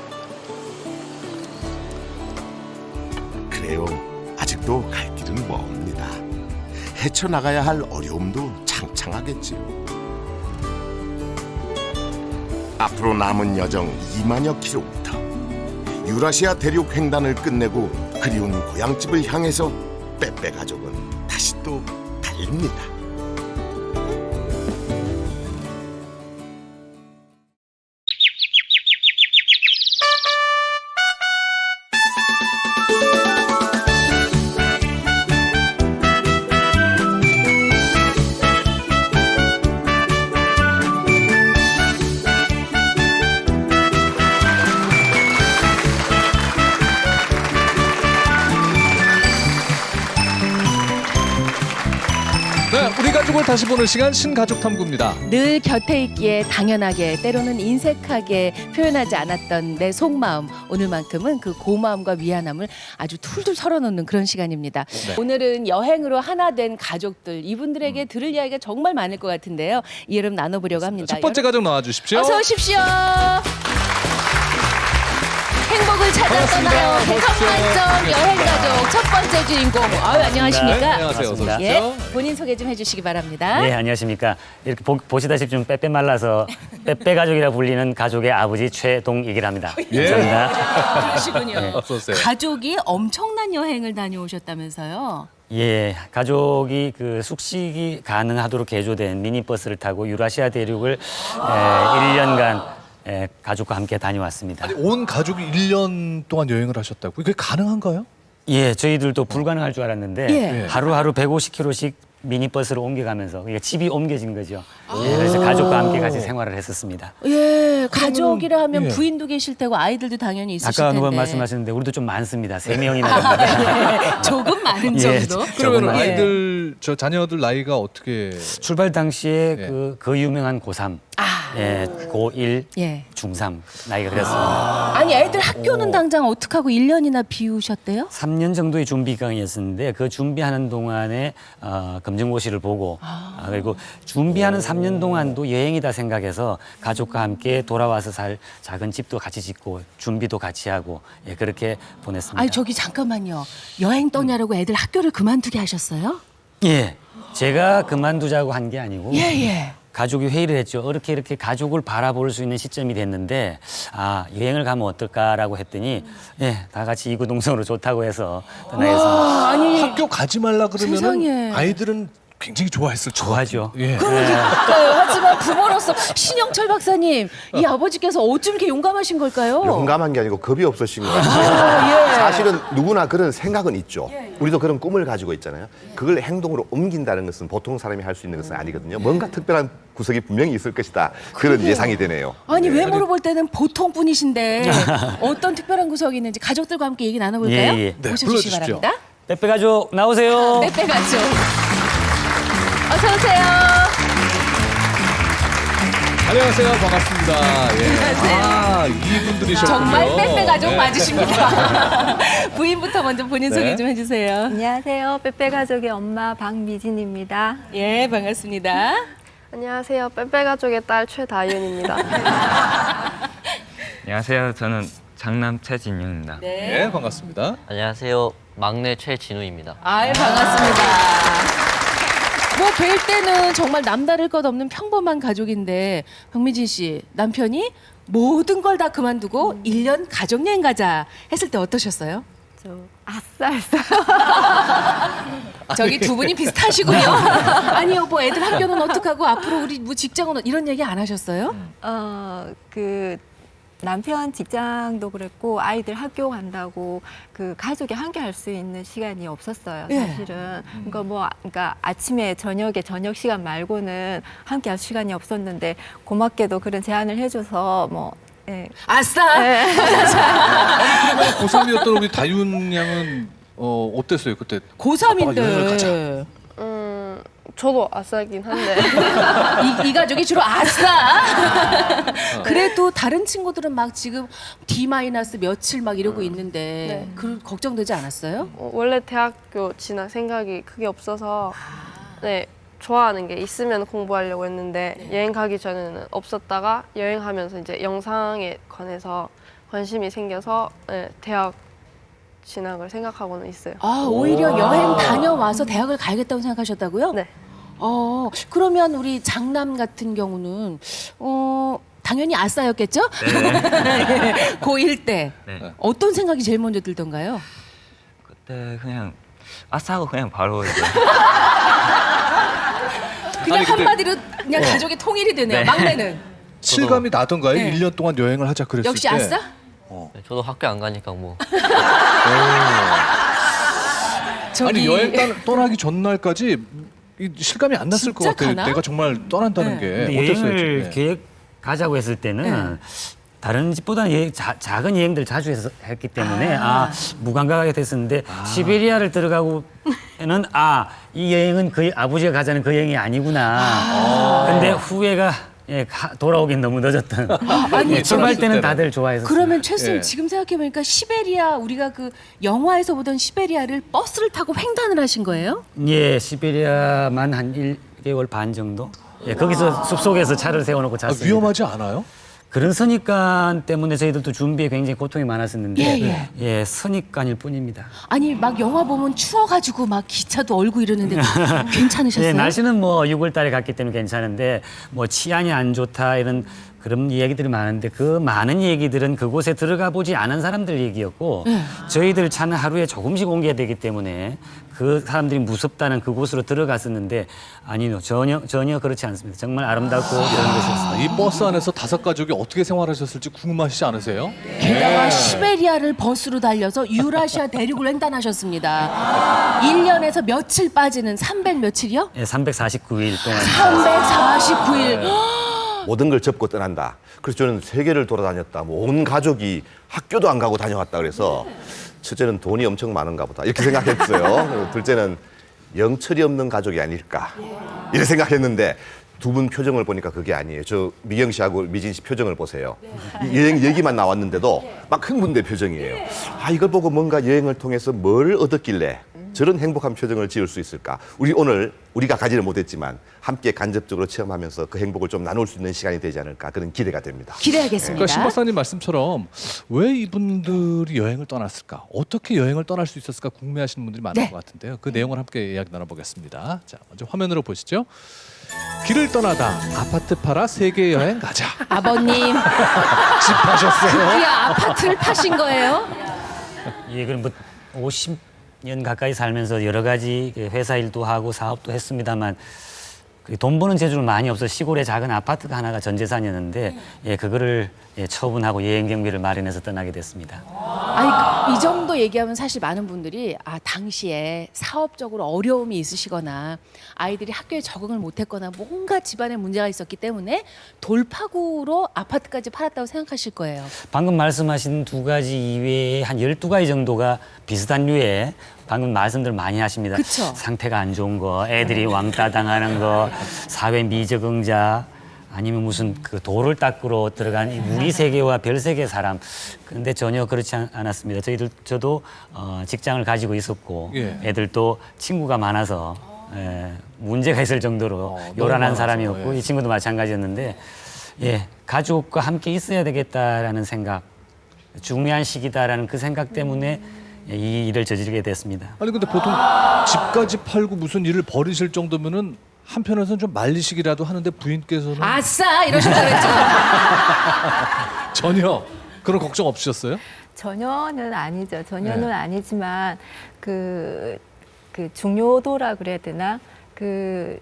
그래요. 아직도 갈 길은 멉니다. 헤쳐나가야 할 어려움도 창창하겠지요. 앞으로 남은 여정 2만여 킬로미터. 유라시아 대륙 횡단을 끝내고 그리운 고향집을 향해서 빼빼 가족은 다시 또 달립니다. 네, 우리 가족을 다시 보는 시간 신가족 탐구입니다. 늘 곁에 있기에 당연하게 때로는 인색하게 표현하지 않았던 내 속마음, 오늘만큼은 그 고마움과 미안함을 아주 툴툴 털어놓는 그런 시간입니다. 네. 오늘은 여행으로 하나 된 가족들, 이분들에게 들을 이야기가 정말 많을 것 같은데요. 이 이름 나눠보려고 합니다. 첫 번째 가족 나와주십시오. 어서 오십시오. 행복을 찾아 반갑습니다. 떠나요. 어서 오십시오. 행복만점 여행가족 첫 번째 주인공. 안녕하십니까? 네, 안녕하세요. 어서 오십시오. 예, 본인 소개 좀 해주시기 바랍니다. 네, 안녕하십니까. 이렇게 보시다시피 좀 빼빼 말라서 빼빼 가족이라 불리는 가족의 아버지 최동익이라 합니다. 예. 감사합니다. 그러시군요. 네. 어서 오세요. 가족이 엄청난 여행을 다녀오셨다면서요? 예, 가족이 그 숙식이 가능하도록 개조된 미니버스를 타고 유라시아 대륙을 1년간 가족과 함께 다녀왔습니다. 아니, 온 가족이 1년 동안 여행을 하셨다고? 그게 가능한가요? 예, 저희들도 불가능할 줄 알았는데 예. 하루하루 150km씩 미니버스로 옮겨가면서 그러니까 집이 옮겨진 거죠. 예, 그래서 가족과 함께 같이 생활을 했었습니다. 예, 가족이라 하면 예. 부인도 계실 테고 아이들도 당연히 있으실 아까 텐데. 누가 말씀하셨는데 우리도 좀 많습니다. 3명이나 됩니다. 조금 많은 예, 정도? 그러면 조금만. 아이들, 저 자녀들 나이가 어떻게? 출발 당시에 예. 그 유명한 고3, 예, 고1, 예. 중3 나이가 그랬습니다. 아니 애들 학교는 당장 어떻게 하고 1년이나 비우셨대요? 3년 정도의 준비 기간이었는데 그 준비하는 동안에 검정고시를 보고 그리고 준비하는 3년 동안도 여행이다 생각해서 가족과 함께 돌아와서 살 작은 집도 같이 짓고 준비도 같이 하고 예, 그렇게 보냈습니다. 아니 저기 잠깐만요. 여행 떠냐라고 애들 학교를 그만두게 하셨어요? 예, 제가 그만두자고 한 게 아니고 예. 가족이 회의를 했죠. 이렇게 가족을 바라볼 수 있는 시점이 됐는데 여행을 가면 어떨까라고 했더니 예, 다 같이 이구동성으로 좋다고 해서 떠나겠습니다. 아니 학교 가지 말라 그러면은 세상에. 아이들은 굉장히 좋아했을 것 좋아하죠. 같아요. 예. 그러니까요. 하지만 부모로서 신영철 박사님, 이 아버지께서 어쩜 이렇게 용감하신 걸까요? 용감한 게 아니고 겁이 없으신 것 같아요. 예. 사실은 누구나 그런 생각은 있죠. 우리도 그런 꿈을 가지고 있잖아요. 그걸 행동으로 옮긴다는 것은 보통 사람이 할 수 있는 것은 아니거든요. 뭔가 특별한 구석이 분명히 있을 것이다. 그런 예상이 되네요. 아니 외모로 볼 때는 보통 분이신데 어떤 특별한 구석이 있는지 가족들과 함께 얘기 나눠볼까요? 예. 네, 모셔주시기 불러주십시오. 바랍니다. 빼빼 가족 나오세요. 빼빼 가족. 어서 오세요. 안녕하세요. 반갑습니다. 예. 안녕하세요. 아, 이분들이셨군요. 정말 빼빼 가족 네. 맞으십니다. 부인부터 먼저 본인 네. 소개 좀 해주세요. 안녕하세요. 빼빼 가족의 엄마 박미진입니다. 예, 반갑습니다. 안녕하세요. 빼빼 가족의 딸 최다윤입니다. 안녕하세요. 저는 장남 최진영입니다. 네, 반갑습니다. 안녕하세요. 막내 최진우입니다. 아유, 반갑습니다. 뭐 뵐 때는 정말 남다를 것 없는 평범한 가족인데 박미진 씨 남편이 모든 걸 다 그만두고 1년 가족여행 가자 했을 때 어떠셨어요? 아싸 했어요. 저기 두 분이 비슷하시군요. 아니 여보 애들 학교는 어떡하고 앞으로 우리 뭐 직장은 이런 얘기 안 하셨어요? 그 남편 직장도 그랬고 아이들 학교 간다고 그 가족이 함께 할 수 있는 시간이 없었어요. 예. 사실은. 그러니까 아침에 저녁에 저녁 시간 말고는 함께 할 시간이 없었는데 고맙게도 그런 제안을 해줘서 뭐. 예. 아싸! 네. 그러면 고3이었던 우리 다윤 양은 어땠어요 그때? 고3인데. 여행을 가자. 저도 아싸긴 한데. 이 가족이 주로 아싸! 그래도 다른 친구들은 막 지금 D- 며칠 막 이러고 있는데 그 걱정되지 않았어요? 원래 대학교 진학 생각이 크게 없어서 네 좋아하는 게 있으면 공부하려고 했는데 여행 가기 전에는 없었다가 여행하면서 이제 영상에 관해서 관심이 생겨서 네, 대학 진학을 생각하고는 있어요. 아, 오히려 여행 다녀와서 대학을 가야겠다고 생각하셨다고요? 네. 그러면 우리 장남 같은 경우는 당연히 아싸였겠죠? 네. 고1 때 네. 어떤 생각이 제일 먼저 들던가요? 그때 그냥 아싸하고 그냥 바로 이제 그냥 아니, 근데- 한마디로 그냥 가족이 통일이 되네요. 네. 막내는. 실감이 나던가요? 네. 1년 동안 여행을 하자 그랬을 역시 때. 아싸? 네, 저도 학교 안 가니까 뭐. 아니 여행 떠나기 전날까지 이 실감이 안 났을 것 진짜 같아요. 가나? 내가 정말 떠난다는 게 근데 어땠어요? 여행을 네. 계획하자고 했을 때는 다른 집보다는 작은 여행들 자주 했기 때문에 무감각하게 됐었는데 시베리아를 들어가고는 이 여행은 아버지가 가자는 그 여행이 아니구나. 근데 후회가 돌아오긴 너무 늦었던. 아니, 출발 때는 다들 좋아했었어요. 그러면 최쌤 예. 지금 생각해보니까 시베리아 우리가 그 영화에서 보던 시베리아를 버스를 타고 횡단을 하신 거예요? 예, 시베리아만 한 1개월 반 정도. 예, 거기서 숲속에서 차를 세워놓고 잤습니다. 위험하지 않아요? 그런 선입관 때문에 저희들도 준비에 굉장히 고통이 많았었는데 예, 예. 선입관일 뿐입니다. 아니 막 영화 보면 추워가지고 막 기차도 얼고 이러는데 괜찮으셨어요? 예, 날씨는 뭐 6월 달에 갔기 때문에 괜찮은데 뭐 치안이 안 좋다 이런 그런 얘기들이 많은데 그 많은 얘기들은 그곳에 들어가 보지 않은 사람들 얘기였고 저희들 차는 하루에 조금씩 옮겨야 되기 때문에 그 사람들이 무섭다는 그곳으로 들어갔었는데 아니요 전혀 그렇지 않습니다. 정말 아름답고 그런 곳이었습니다. 이 버스 안에서 5가족이 어떻게 생활하셨을지 궁금하시지 않으세요? 게다가 시베리아를 버스로 달려서 유라시아 대륙을 횡단하셨습니다. 1년에서 며칠 빠지는 300 며칠이요? 예, 349일 동안 349일. 모든 걸 접고 떠난다. 그래서 저는 세계를 돌아다녔다. 뭐 온 가족이 학교도 안 가고 다녀왔다. 그래서 첫째는 돈이 엄청 많은가 보다. 이렇게 생각했어요. 그리고 둘째는 영철이 없는 가족이 아닐까. 이렇게 생각했는데 두 분 표정을 보니까 그게 아니에요. 저 미경 씨하고 미진 씨 표정을 보세요. 여행 얘기만 나왔는데도 막 흥분된 표정이에요. 이걸 보고 뭔가 여행을 통해서 뭘 얻었길래 저런 행복한 표정을 지을 수 있을까? 오늘 우리가 가지를 못했지만 함께 간접적으로 체험하면서 그 행복을 좀 나눌 수 있는 시간이 되지 않을까 그런 기대가 됩니다. 기대하겠습니다. 그러니까 신 박사님 말씀처럼 왜 이분들이 여행을 떠났을까? 어떻게 여행을 떠날 수 있었을까 궁금해하시는 분들이 많을 것 같은데요. 그 내용을 함께 이야기 나눠보겠습니다. 자, 먼저 화면으로 보시죠. 길을 떠나다 아파트 팔아 세계 여행 가자. 아버님 집 파셨어요? 드디어 아파트를 파신 거예요? 예, 그럼 뭐 년 가까이 살면서 여러 가지 회사 일도 하고 사업도 했습니다만 돈 버는 재주는 많이 없어 시골에 작은 아파트가 하나가 전 재산이었는데 그거를 처분하고 여행 경비를 마련해서 떠나게 됐습니다. 아니 이 정도 얘기하면 사실 많은 분들이 당시에 사업적으로 어려움이 있으시거나 아이들이 학교에 적응을 못했거나 뭔가 집안에 문제가 있었기 때문에 돌파구로 아파트까지 팔았다고 생각하실 거예요. 방금 말씀하신 두 가지 이외에 한 12가지 정도가 비슷한 류의 방금 말씀들 많이 하십니다. 그쵸? 상태가 안 좋은 거, 애들이 왕따 당하는 거, 사회 미적응자, 아니면 무슨 그 돌을 닦으러 들어간 우리 세계와 별 세계 사람. 그런데 전혀 그렇지 않았습니다. 저도 직장을 가지고 있었고 애들도 친구가 많아서 문제가 있을 정도로 요란한 사람이었고 이 친구도 마찬가지였는데 가족과 함께 있어야 되겠다라는 생각, 중요한 시기다라는 그 생각 때문에 이 일을 저지르게 됐습니다. 아니 근데 보통 집까지 팔고 무슨 일을 벌이실 정도면은 한편에서는 좀 말리시기라도 하는데 부인께서는 아싸 이러신다 그랬죠. 전혀 그런 걱정 없으셨어요? 전혀는 아니죠. 전혀는 아니지만 그 중요도라 그래야 되나? 그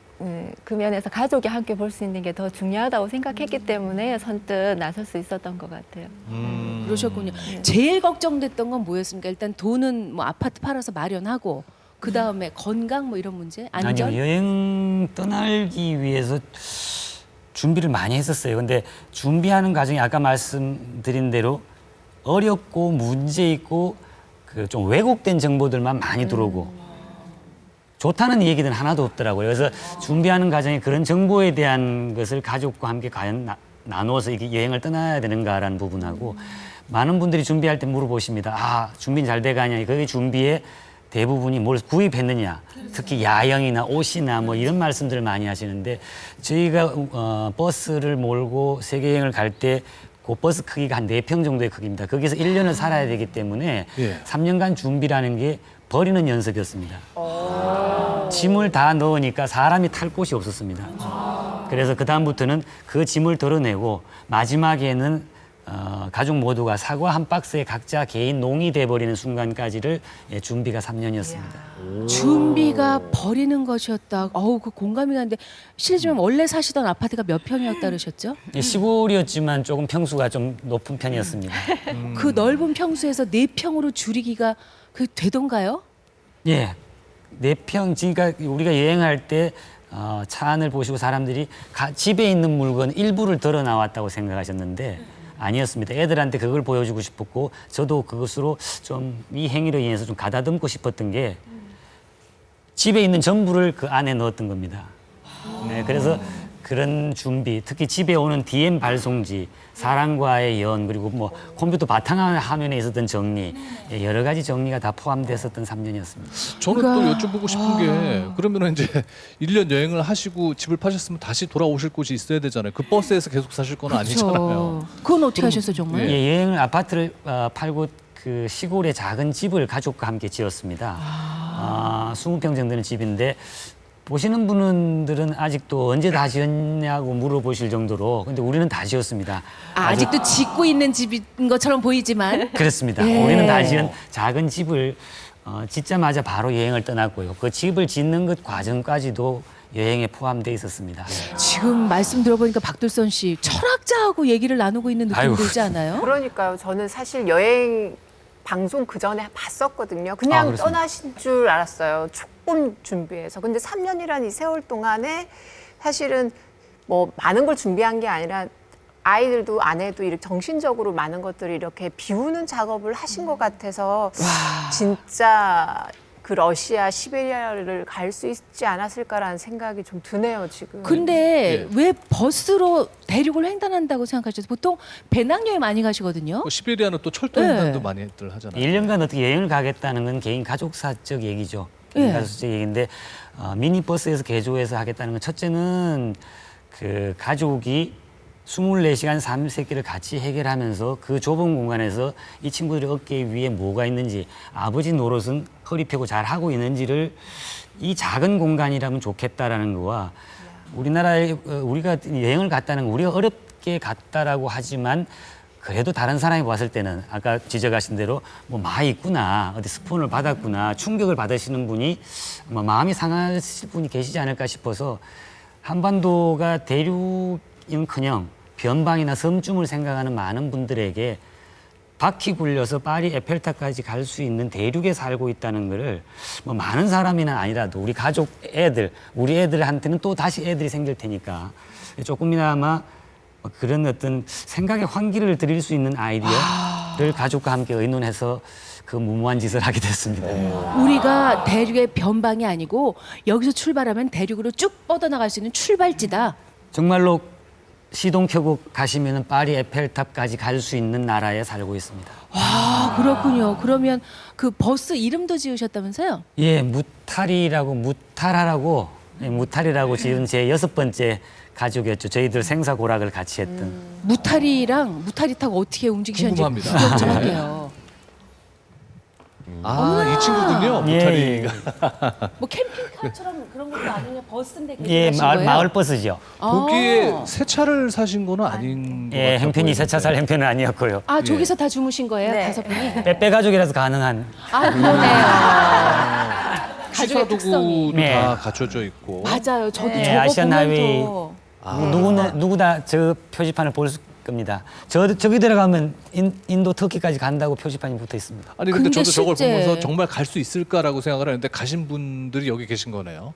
면에서 가족이 함께 볼 수 있는 게 더 중요하다고 생각했기 때문에 선뜻 나설 수 있었던 것 같아요. 그러셨군요. 제일 걱정됐던 건 뭐였습니까? 일단 돈은 뭐 아파트 팔아서 마련하고 그 다음에 건강 뭐 이런 문제? 안전? 아니요, 여행 떠나기 위해서 준비를 많이 했었어요. 근데 준비하는 과정이 아까 말씀드린 대로 어렵고 문제 있고 그 좀 왜곡된 정보들만 많이 들어오고 좋다는 얘기는 하나도 없더라고요. 그래서 준비하는 과정에 그런 정보에 대한 것을 가족과 함께 과연 나누어서 이게 여행을 떠나야 되는가라는 부분하고 많은 분들이 준비할 때 물어보십니다. 준비는 잘 돼가냐? 거기 준비에 대부분이 뭘 구입했느냐, 특히 야영이나 옷이나 뭐 이런 말씀들을 많이 하시는데 저희가 버스를 몰고 세계 여행을 갈 때 그 버스 크기가 한 4평 정도의 크기입니다. 거기서 1년을 살아야 되기 때문에 3년간 준비라는 게 버리는 연습이었습니다. 짐을 다 넣으니까 사람이 탈 곳이 없었습니다. 그래서 그 다음부터는 그 짐을 덜어내고 마지막에는 가족 모두가 사과 한 박스에 각자 개인 농이 돼버리는 순간까지를 준비가 3년이었습니다. 준비가 버리는 것이었다. 그 공감이 가는데 실례지만 원래 사시던 아파트가 몇 평이었다 그러셨죠? 시골이었지만 조금 평수가 좀 높은 편이었습니다. 그 넓은 평수에서 4평으로 줄이기가 되던가요? 예, 4평. 그러니까 우리가 여행할 때 차 안을 보시고 사람들이 집에 있는 물건 일부를 덜어 나왔다고 생각하셨는데 아니었습니다. 애들한테 그걸 보여주고 싶었고 저도 그것으로 좀 이 행위로 인해서 좀 가다듬고 싶었던 게 집에 있는 전부를 그 안에 넣었던 겁니다. 그래서 그런 준비, 특히 집에 오는 DM 발송지, 사랑과의 연, 그리고 뭐 컴퓨터 바탕화면에 있었던 정리, 여러 가지 정리가 다 포함됐었던 3년이었습니다. 저는 또 여쭤보고 싶은 게 그러면 이제 1년 여행을 하시고 집을 파셨으면 다시 돌아오실 곳이 있어야 되잖아요. 그 버스에서 계속 사실 건 아니잖아요. 그건 어떻게 하셨어요, 정말? 여행을 아파트를 팔고 그 시골에 작은 집을 가족과 함께 지었습니다. 20평 정도는 집인데 보시는 분들은 아직도 언제 다 지었냐고 물어보실 정도로 근데 우리는 다 지었습니다. 아직도 짓고 있는 집인 것처럼 보이지만 그렇습니다. 우리는 다 지은 작은 집을 짓자마자 바로 여행을 떠났고요. 그 집을 짓는 것 과정까지도 여행에 포함되어 있었습니다. 지금 말씀 들어보니까 박돌선 씨 철학자하고 얘기를 나누고 있는 느낌 들지 않아요? 그러니까요. 저는 사실 여행 방송 그 전에 봤었거든요. 그냥 떠나신 줄 알았어요. 조금 준비해서. 근데 3년이란 이 세월 동안에 사실은 뭐 많은 걸 준비한 게 아니라 아이들도 아내도 이렇게 정신적으로 많은 것들을 이렇게 비우는 작업을 하신 것 같아서 진짜 그 러시아, 시베리아를 갈 수 있지 않았을까라는 생각이 좀 드네요, 지금. 근데 왜 버스로 대륙을 횡단한다고 생각하셨어요? 보통 배낭여행 많이 가시거든요. 시베리아는 또 철도 횡단도 많이들 하잖아요. 1년간 어떻게 여행을 가겠다는 건 개인 가족사적 얘기죠. 가족사적 얘기인데 미니버스에서 개조해서 하겠다는 건 첫째는 그 가족이 24시간 3세끼를 같이 해결하면서 그 좁은 공간에서 이 친구들의 어깨 위에 뭐가 있는지 아버지 노릇은 허리 펴고 잘 하고 있는지를 이 작은 공간이라면 좋겠다라는 거와 우리나라에 우리가 여행을 갔다는 거 우리가 어렵게 갔다라고 하지만 그래도 다른 사람이 봤을 때는 아까 지적하신 대로 뭐 마 있구나, 어디 스폰을 받았구나, 충격을 받으시는 분이 아마 마음이 상하실 분이 계시지 않을까 싶어서 한반도가 대륙은커녕 변방이나 섬쯤을 생각하는 많은 분들에게 바퀴 굴려서 파리 에펠탑까지 갈 수 있는 대륙에 살고 있다는 거를 뭐 많은 사람이나 아니라도 우리 가족 애들, 우리 애들한테는 또 다시 애들이 생길 테니까 조금이나마 그런 어떤 생각의 환기를 드릴 수 있는 아이디어를 가족과 함께 의논해서 그 무모한 짓을 하게 됐습니다. 우리가 대륙의 변방이 아니고 여기서 출발하면 대륙으로 쭉 뻗어나갈 수 있는 출발지다. 정말로 시동 켜고 가시면 파리 에펠탑까지 갈 수 있는 나라에 살고 있습니다. 와, 그렇군요. 그러면 그 버스 이름도 지으셨다면서요? 예, 무탈하라고 지은 제 6번째 가족이었죠. 저희들 생사고락을 같이 했던. 무타리랑 무타리 타고 어떻게 움직이셨는지 궁금합니다. 기억 좀 할게요. 이 친구군요. 예, 무타리가. 뭐 캠핑카처럼 그런 것도 아니냐 버스인데 예, 마을 버스죠. 보기에 새 차를 사신 거는 아닌 것 예, 같아 형편이 새 보이는데. 차 살 형편은 아니었고요. 아, 저기서 다 주무신 거예요? 네. 5분이? 빼빼 가족이라서 가능한. 아, 그러네요. 가족의 특성이. 시사도구도 네. 다 갖춰져 있고. 맞아요. 저도 예, 저거 아시안 하이웨이 보면서 누구 다 저 표지판을 볼 겁니다. 저기 들어가면 인도 터키까지 간다고 표지판이 붙어 있습니다. 아니 근데 저도 저걸 실제- 보면서 정말 갈 수 있을까라고 생각을 했는데 가신 분들이 여기 계신 거네요.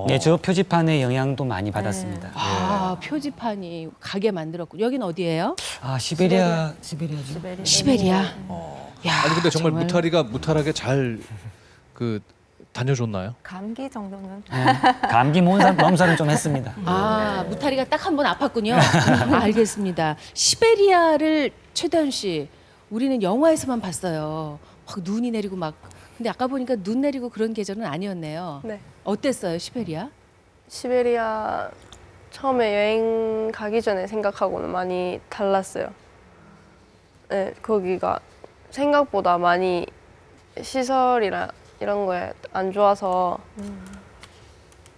네, 저 표지판의 영향도 많이 받았습니다. 아, 표지판이 가게 만들었고 여긴 어디예요? 아, 시베리아죠. 시베리아. 야, 아니 근데 정말 무타리가 무탈하게 잘 그 다녀줬나요? 감기 정도는. 감기 몸살은 좀 했습니다. 아, 무타리가 딱 한 번 아팠군요. 알겠습니다. 시베리아를 최다현 씨, 우리는 영화에서만 봤어요. 막 눈이 내리고 막. 근데 아까 보니까 눈 내리고 그런 계절은 아니었네요. 네. 어땠어요, 시베리아? 시베리아 처음에 여행 가기 전에 생각하고는 많이 달랐어요. 네, 거기가 생각보다 많이 시설이나 이런 거에 안 좋아서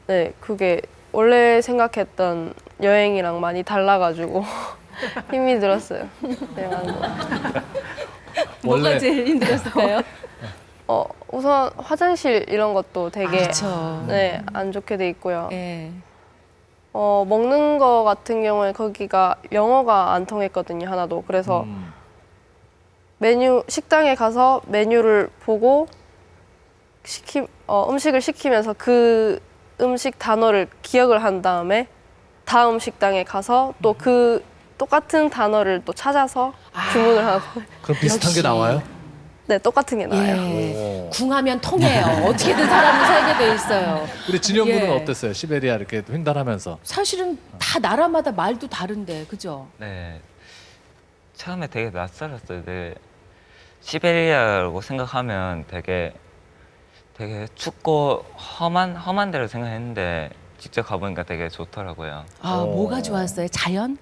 네, 그게 원래 생각했던 여행이랑 많이 달라가지고 힘이 들었어요. 여행하는 거. 뭐가 제일 힘들었을까요? 우선 화장실 이런 것도 되게 그렇죠. 네, 안 좋게 돼 있고요. 예. 먹는 거 같은 경우에 거기가 영어가 안 통했거든요, 하나도. 그래서 식당에 가서 메뉴를 보고 음식을 시키면서 그 음식 단어를 기억을 한 다음에 다음 식당에 가서 또 그 똑같은 단어를 또 찾아서 주문을 하고. 그럼 비슷한 게 나와요? 네, 똑같은 게 나와요. 예. 궁하면 통해요. 어떻게든 사람은 살게 돼 있어요. 우리 진영 군은 예. 어땠어요? 시베리아 이렇게 횡단하면서. 사실은 다 나라마다 말도 다른데, 그죠? 네. 처음에 되게 낯설었어요. 네. 시베리아라고 생각하면 되게 춥고 험한 데로 생각했는데 직접 가보니까 되게 좋더라고요. 아, 뭐가 좋았어요? 자연?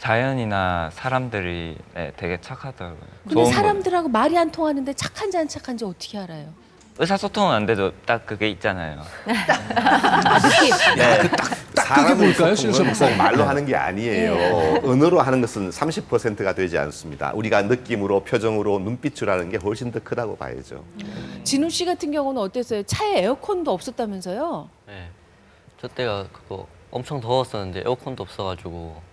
자연이나 사람들이 네, 되게 착하더라고요. 근데 좋은 거. 사람들하고 말이 안 통하는데 착한지 안 착한지 어떻게 알아요? 의사소통은 안 돼도 딱 그게 있잖아요. 아, 느낌. 네. 그게 뭘까요, 신수 소통은 목사님? 꼭 말로 하는 게 아니에요. 언어로 하는 것은 30%가 되지 않습니다. 우리가 느낌으로, 표정으로, 눈빛으로 하는 게 훨씬 더 크다고 봐야죠. 진우 씨 같은 경우는 어땠어요? 차에 에어컨도 없었다면서요? 네. 저 때가 그거 엄청 더웠었는데 에어컨도 없어가지고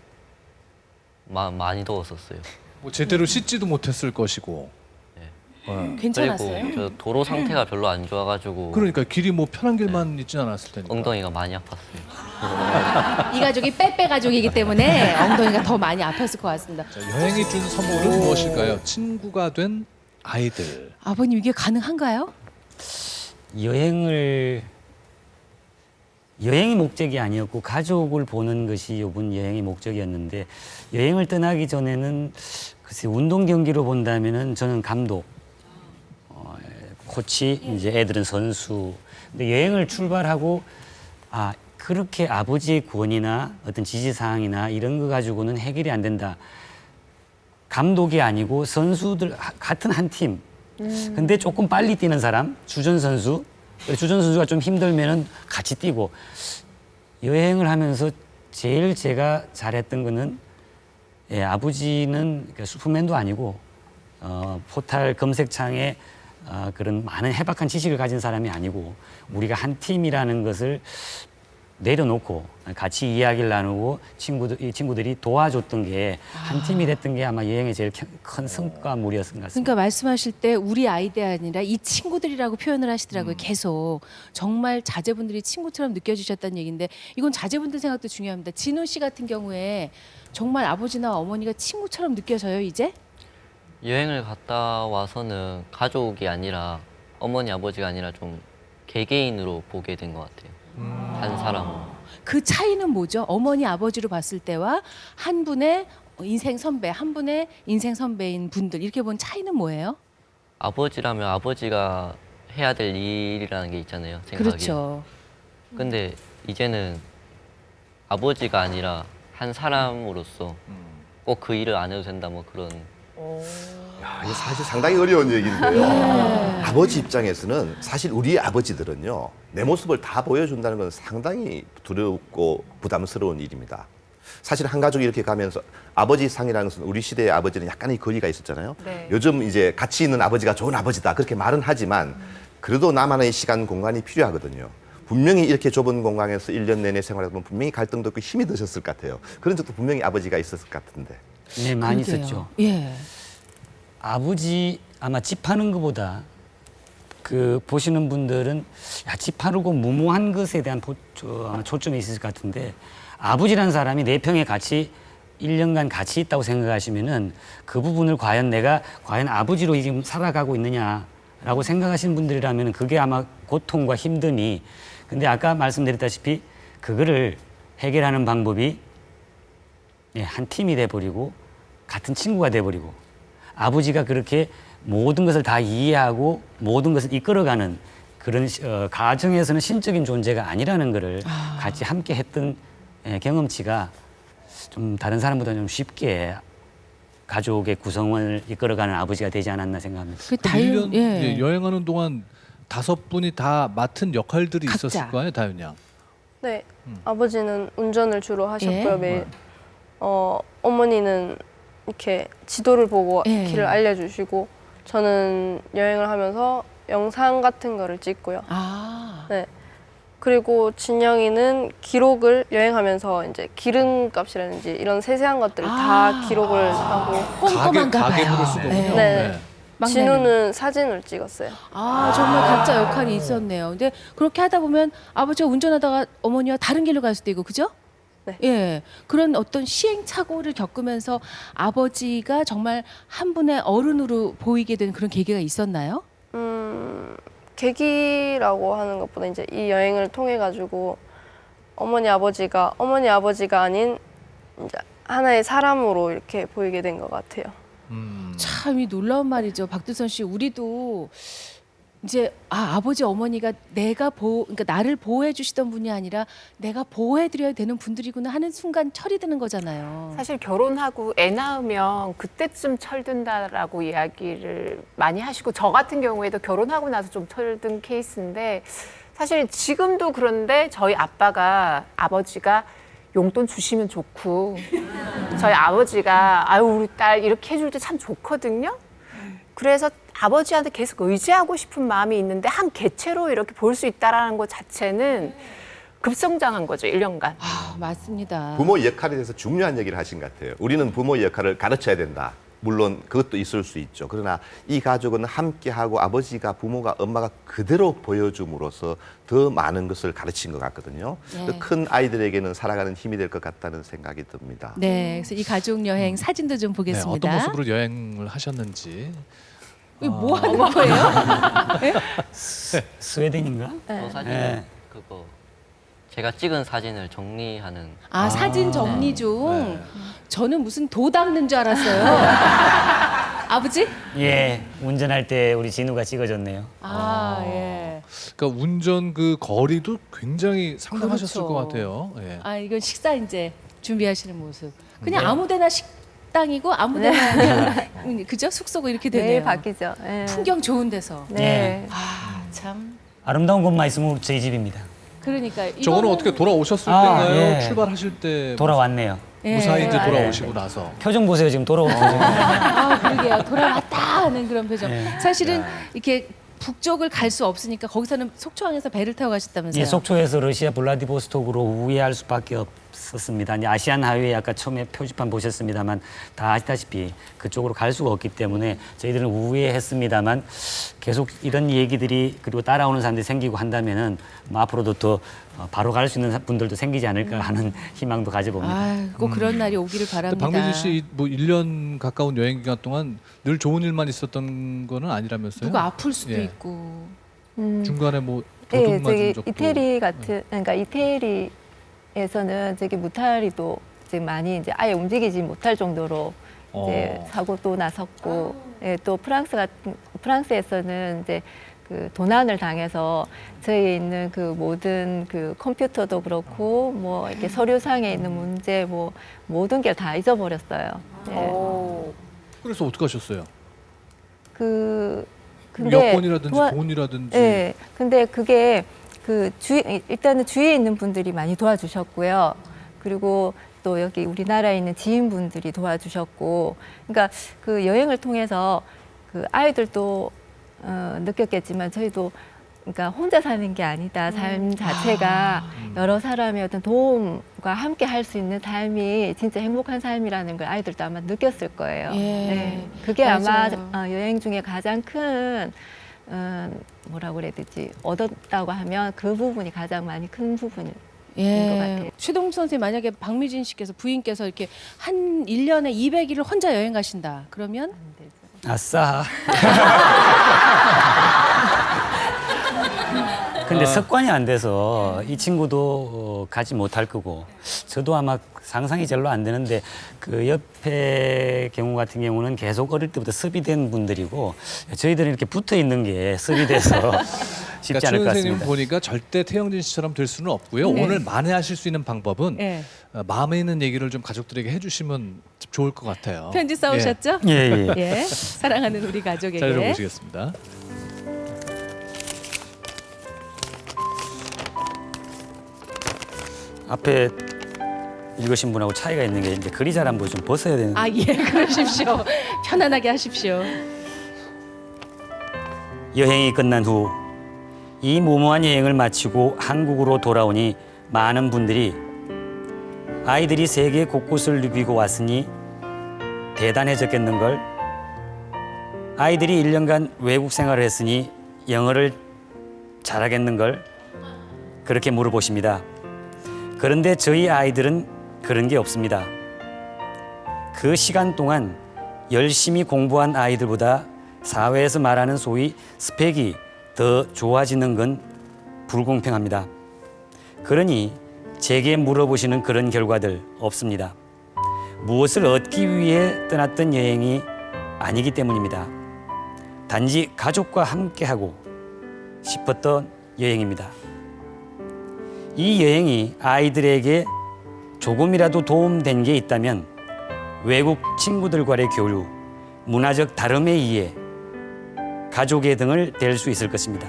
많이 더웠었어요. 뭐 제대로 씻지도 못했을 것이고. 괜찮았어요? 그리고 저 도로 상태가 별로 안 좋아가지고 그러니까 길이 뭐 편한 길만 있진 않았을 테니까. 엉덩이가 많이 아팠어요. 이 가족이 빼빼 가족이기 때문에 엉덩이가 더 많이 아팠을 것 같습니다. 자, 여행이 준 선물은 무엇일까요? 친구가 된 아이들. 아버님 이게 가능한가요? 여행이 목적이 아니었고 가족을 보는 것이 이번 여행의 목적이었는데 여행을 떠나기 전에는 글쎄 운동 경기로 본다면은 저는 감독, 코치, 이제 애들은 선수. 근데 여행을 출발하고 그렇게 아버지의 권위나 어떤 지지 사항이나 이런 거 가지고는 해결이 안 된다. 감독이 아니고 선수들 같은 한 팀. 근데 조금 빨리 뛰는 사람, 주전 선수가 좀 힘들면은 같이 뛰고. 여행을 하면서 제일 제가 잘했던 거는 예, 아버지는 슈퍼맨도 아니고 포탈 검색창에 그런 많은 해박한 지식을 가진 사람이 아니고 우리가 한 팀이라는 것을 내려놓고 같이 이야기를 나누고 이 친구들이 도와줬던 게 한 팀이 됐던 게 아마 여행의 제일 큰 성과물이었던 것 같습니다. 그러니까 말씀하실 때 우리 아이들 아니라 이 친구들이라고 표현을 하시더라고요. 계속 정말 자제분들이 친구처럼 느껴지셨다는 얘기인데 이건 자제분들 생각도 중요합니다. 진호 씨 같은 경우에 정말 아버지나 어머니가 친구처럼 느껴져요 이제? 여행을 갔다 와서는 가족이 아니라 어머니 아버지가 아니라 좀 개개인으로 보게 된 것 같아요. 한 사람으로. 그 차이는 뭐죠? 어머니 아버지로 봤을 때와 한 분의 인생 선배, 한 분의 인생 선배인 분들 이렇게 본 차이는 뭐예요? 아버지라면 아버지가 해야 될 일이라는 게 있잖아요. 생각이. 그렇죠. 근데 이제는 아버지가 아니라 한 사람으로서 꼭 그 일을 안 해도 된다 뭐 그런. 야, 이게 사실 상당히 어려운 얘기인데요. 아버지 입장에서는 사실 우리 아버지들은요, 내 모습을 다 보여준다는 건 상당히 두렵고 부담스러운 일입니다. 사실 한 가족이 이렇게 가면서 아버지 상이라는 것은 우리 시대의 아버지는 약간의 거리가 있었잖아요. 네. 요즘 이제 가치 있는 아버지가 좋은 아버지다 그렇게 말은 하지만 그래도 나만의 시간 공간이 필요하거든요. 분명히 이렇게 좁은 공간에서 1년 내내 생활하다 보면 분명히 갈등도 있고 힘이 드셨을 것 같아요. 그런 적도 분명히 아버지가 있었을 것 같은데. 네, 많이 그러게요. 있었죠. 예. 아버지 아마 집 파는 것보다 그 보시는 분들은 야, 집 파르고 무모한 것에 대한 초점이 있을 것 같은데 아버지라는 사람이 내 평에 같이 1년간 같이 있다고 생각하시면은 그 부분을 과연 내가 과연 아버지로 지금 살아가고 있느냐라고 생각하시는 분들이라면 그게 아마 고통과 힘드니 근데 아까 말씀드렸다시피 그거를 해결하는 방법이 한 팀이 돼버리고 같은 친구가 돼버리고 아버지가 그렇게 모든 것을 다 이해하고 모든 것을 이끌어가는 그런 가정에서는 신적인 존재가 아니라는 것을 같이 함께 했던 경험치가 좀 다른 사람보다 좀 쉽게 가족의 구성원을 이끌어가는 아버지가 되지 않았나 생각합니다. 그 1년 여행하는 동안 5분이 다 맡은 역할들이 각자. 있었을 거 아니에요, 다윤 양? 네, 아버지는 운전을 주로 하셨고요 예. 매일. 어머니는 이렇게 지도를 보고 예. 길을 알려주시고 저는 여행을 하면서 영상 같은 거를 찍고요. 네. 그리고 진영이는 기록을 여행하면서 이제 기름값이라든지 이런 세세한 것들을 다 기록을 하고 꼼꼼한가 봐요. 가계부를 쓰군요. 네. 네. 진우는 사진을 찍었어요. 정말 각자 역할이 있었네요. 근데 그렇게 하다 보면 아버지가 운전하다가 어머니와 다른 길로 갈 수도 있고, 그죠? 네. 예. 그런 어떤 시행착오를 겪으면서 아버지가 정말 한 분의 어른으로 보이게 된 그런 계기가 있었나요? 계기라고 하는 것보다 이제 이 여행을 통해 가지고 어머니 아버지가 아닌 이제 하나의 사람으로 이렇게 보이게 된 것 같아요. 참 이 놀라운 말이죠. 박두선 씨, 우리도 이제 아버지 어머니가 그러니까 나를 보호해 주시던 분이 아니라 내가 보호해 드려야 되는 분들이구나 하는 순간 철이 드는 거잖아요. 사실 결혼하고 애 낳으면 그때쯤 철든다라고 이야기를 많이 하시고 저 같은 경우에도 결혼하고 나서 좀 철든 케이스인데 사실 지금도 그런데 저희 아버지가 용돈 주시면 좋고 저희 아버지가 아유 우리 딸 이렇게 해줄 때 참 좋거든요. 그래서 아버지한테 계속 의지하고 싶은 마음이 있는데 한 개체로 이렇게 볼 수 있다라는 것 자체는 급성장한 거죠, 1년간. 맞습니다. 부모 역할에 대해서 중요한 얘기를 하신 것 같아요. 우리는 부모 역할을 가르쳐야 된다. 물론 그것도 있을 수 있죠. 그러나 이 가족은 함께하고 아버지가 부모가 엄마가 그대로 보여줌으로써 더 많은 것을 가르친 것 같거든요. 네. 큰 아이들에게는 살아가는 힘이 될 것 같다는 생각이 듭니다. 네, 그래서 이 가족 여행 사진도 좀 네, 보겠습니다. 어떤 모습으로 여행을 하셨는지. 이게 뭐 하는 거예요? 네? 스웨덴인가? 저 사진은 그거 제가 찍은 사진을 정리하는. 사진 정리 중. 저는 무슨 도 닦는 줄 알았어요. 아버지? 예, 운전할 때 우리 진우가 찍어줬네요. 예. 그러니까 운전 그 거리도 굉장히 상당하셨을 그렇죠. 것 같아요. 예. 이건 식사 이제 준비하시는 모습. 그냥 네. 아무데나 식당이고 아무데나 그냥 그죠? 숙소고 이렇게 되네요. 매일 바뀌죠. 네. 풍경 좋은 데서. 네. 참. 아름다운 곳만 있으면 저희 집입니다. 그러니까 저거는 어떻게 돌아오셨을 때인가요? 예. 출발하실 때 돌아왔네요. 무사히 이제 예. 돌아오시고 나서. 표정 보세요. 지금 돌아온 표정. 아, 그러게요. 돌아왔다 하는 그런 표정. 네. 사실은 이렇게 북쪽을 갈 수 없으니까 거기서는 속초항에서 배를 타고 가셨다면서요? 예, 속초에서 러시아 블라디보스톡으로 우회할 수밖에 없었습니다. 이제 아시안 하이웨이 아까 처음에 표지판 보셨습니다만 다 아시다시피 그쪽으로 갈 수가 없기 때문에 저희들은 우회했습니다만 계속 이런 얘기들이 그리고 따라오는 사람들이 생기고 한다면은 뭐 앞으로도 또 바로 갈 수 있는 분들도 생기지 않을까 하는 희망도 가져봅니다. 아, 꼭 그런 날이 오기를 바랍니다. 박미진 씨 뭐 1년 가까운 여행 기간 동안 늘 좋은 일만 있었던 거는 아니라면서요? 누가 아플 수도 예. 있고. 중간에 뭐 네, 도둑 맞은 저기 적도. 이태리 같은 그러니까 이태리에서는 저기 무탈이도 이제 많이 이제 아예 움직이지 못할 정도로 이제 사고도 났었고, 예, 또 프랑스에서는 이제 그 도난을 당해서 저희 있는 그 모든 그 컴퓨터도 그렇고 뭐 이렇게 서류상에 있는 문제 뭐 모든 게 다 잊어버렸어요. 예. 그래서 어떻게 하셨어요? 근데 여권이라든지 돈이라든지. 네, 근데 그게 그 일단은 주위에 있는 분들이 많이 도와주셨고요. 그리고 또 여기 우리나라에 있는 지인분들이 도와주셨고, 그러니까 그 여행을 통해서 그 아이들도 느꼈겠지만 저희도 그러니까 혼자 사는 게 아니다. 삶 자체가 여러 사람의 어떤 도움과 함께 할 수 있는 삶이 진짜 행복한 삶이라는 걸 아이들도 아마 느꼈을 거예요. 예. 네. 그게 맞아요. 아마 여행 중에 가장 큰 뭐라고 그래야 되지? 얻었다고 하면 그 부분이 가장 많이 큰 부분인 것 같아요. 최동욱 선생님, 만약에 박미진 씨께서 부인께서 이렇게 한 1년에 200일을 혼자 여행 가신다. 그러면 아싸. 근데 습관이 안 돼서 이 친구도 가지 못할 거고 저도 아마 상상이 별로 안 되는데 그 옆에 경우 같은 경우는 계속 어릴 때부터 습이된 분들이고 저희들은 이렇게 붙어 있는 게 습이 돼서 쉽지 않을 것 선생님 같습니다. 보니까 절대 태영진 씨처럼 될 수는 없고요. 네. 오늘 만회하실 수 있는 방법은 예. 마음에 있는 얘기를 좀 가족들에게 해주시면 좋을 것 같아요. 편지 써오셨죠? 예. 예. 사랑하는 우리 가족에게. 자, 읽어보시겠습니다. 앞에 읽으신 분하고 차이가 있는 게 이제 글이 잘 안 보여 좀 벗어야 되는. 아, 예, 그러십시오. 편안하게 하십시오. 여행이 끝난 후 이 무모한 여행을 마치고 한국으로 돌아오니 많은 분들이 아이들이 세계 곳곳을 누비고 왔으니 대단해졌겠는걸. 아이들이 1년간 외국 생활을 했으니 영어를 잘하겠는걸. 그렇게 물어보십니다. 그런데 저희 아이들은 그런 게 없습니다. 그 시간 동안 열심히 공부한 아이들보다 사회에서 말하는 소위 스펙이 더 좋아지는 건 불공평합니다. 그러니 제게 물어보시는 그런 결과들 없습니다. 무엇을 얻기 위해 떠났던 여행이 아니기 때문입니다. 단지 가족과 함께하고 싶었던 여행입니다. 이 여행이 아이들에게 조금이라도 도움된 게 있다면 외국 친구들과의 교류, 문화적 다름의 이해, 가족의 등을 댈 수 있을 것입니다.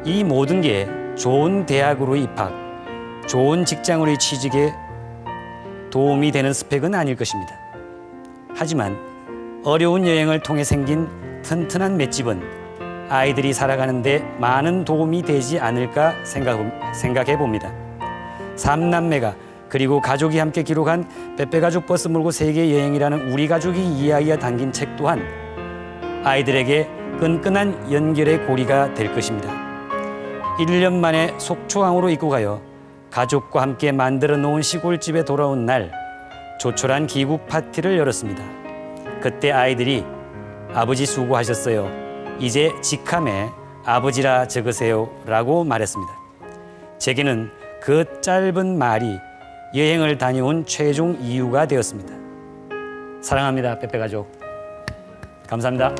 이 모든 게 좋은 대학으로 입학, 좋은 직장으로의 취직에 도움이 되는 스펙은 아닐 것입니다. 하지만 어려운 여행을 통해 생긴 튼튼한 맷집은 아이들이 살아가는데 많은 도움이 되지 않을까 생각해 봅니다. 3남매가 그리고 가족이 함께 기록한 빼빼가족 버스 몰고 세계 여행이라는 우리 가족이 이야기가 담긴 책 또한 아이들에게 끈끈한 연결의 고리가 될 것입니다. 1년 만에 속초항으로 입국하여 가족과 함께 만들어 놓은 시골집에 돌아온 날 조촐한 귀국 파티를 열었습니다. 그때 아이들이 아버지 수고하셨어요. 이제 직함에 아버지라 적으세요 라고 말했습니다. 제게는 그 짧은 말이 여행을 다녀온 최종 이유가 되었습니다. 사랑합니다, 빼빼가족. 감사합니다.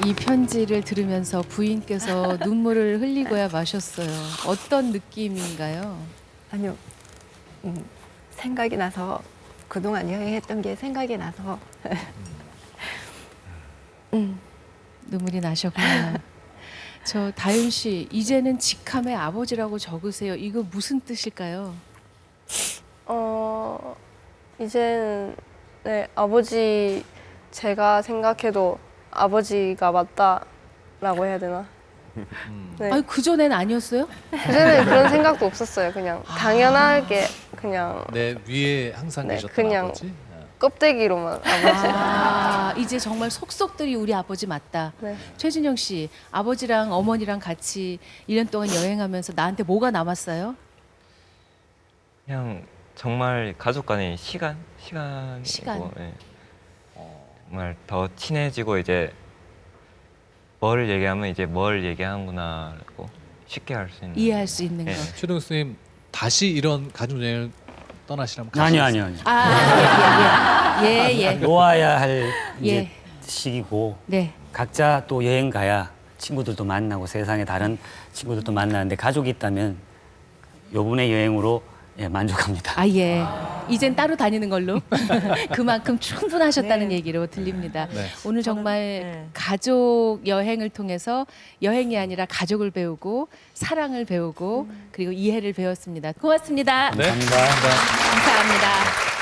이 편지를 들으면서 부인께서 눈물을 흘리고야 마셨어요. 어떤 느낌인가요? 아니요, 생각이 나서 그동안 여행했던 게 생각이 나서 눈물이 나셨구나. 저 다윤 씨, 이제는 직함의 아버지라고 적으세요. 이거 무슨 뜻일까요? 이제는 네, 아버지 제가 생각해도 아버지가 맞다라고 해야 되나? 네. 아니 그 전엔 아니었어요? 그전에 그런 생각도 없었어요. 그냥 당연하게 그냥 내 위에 항상 네, 계셨던 그냥 아버지. 껍데기로만 아버지. 아, 이제 정말 속속들이 우리 아버지 맞다. 네. 최진영 씨, 아버지랑 어머니랑 같이 1년 동안 여행하면서 나한테 뭐가 남았어요? 그냥 정말 가족 간의 시간이고 시간. 예. 정말 더 친해지고 이제 뭘 얘기하면 이제 뭘 얘기하는구나라고 쉽게 할 수 있는 이해할 수 있는 거. 최동 선생님 다시 이런 가족 여행을 떠나시라면 아니요, 가시겠어요? 아니요. 예. 놓아야 할 이제 예. 시기고 네. 각자 또 여행 가야 친구들도 만나고 세상에 다른 친구들도 만나는데 가족이 있다면 요번의 여행으로 예, 만족합니다. 아 예. 이젠 따로 다니는 걸로 그만큼 충분하셨다는 얘기로 들립니다. 네. 오늘 정말 가족 여행을 통해서 여행이 아니라 가족을 배우고 사랑을 배우고 그리고 이해를 배웠습니다. 고맙습니다. 네. 감사합니다. 감사합니다.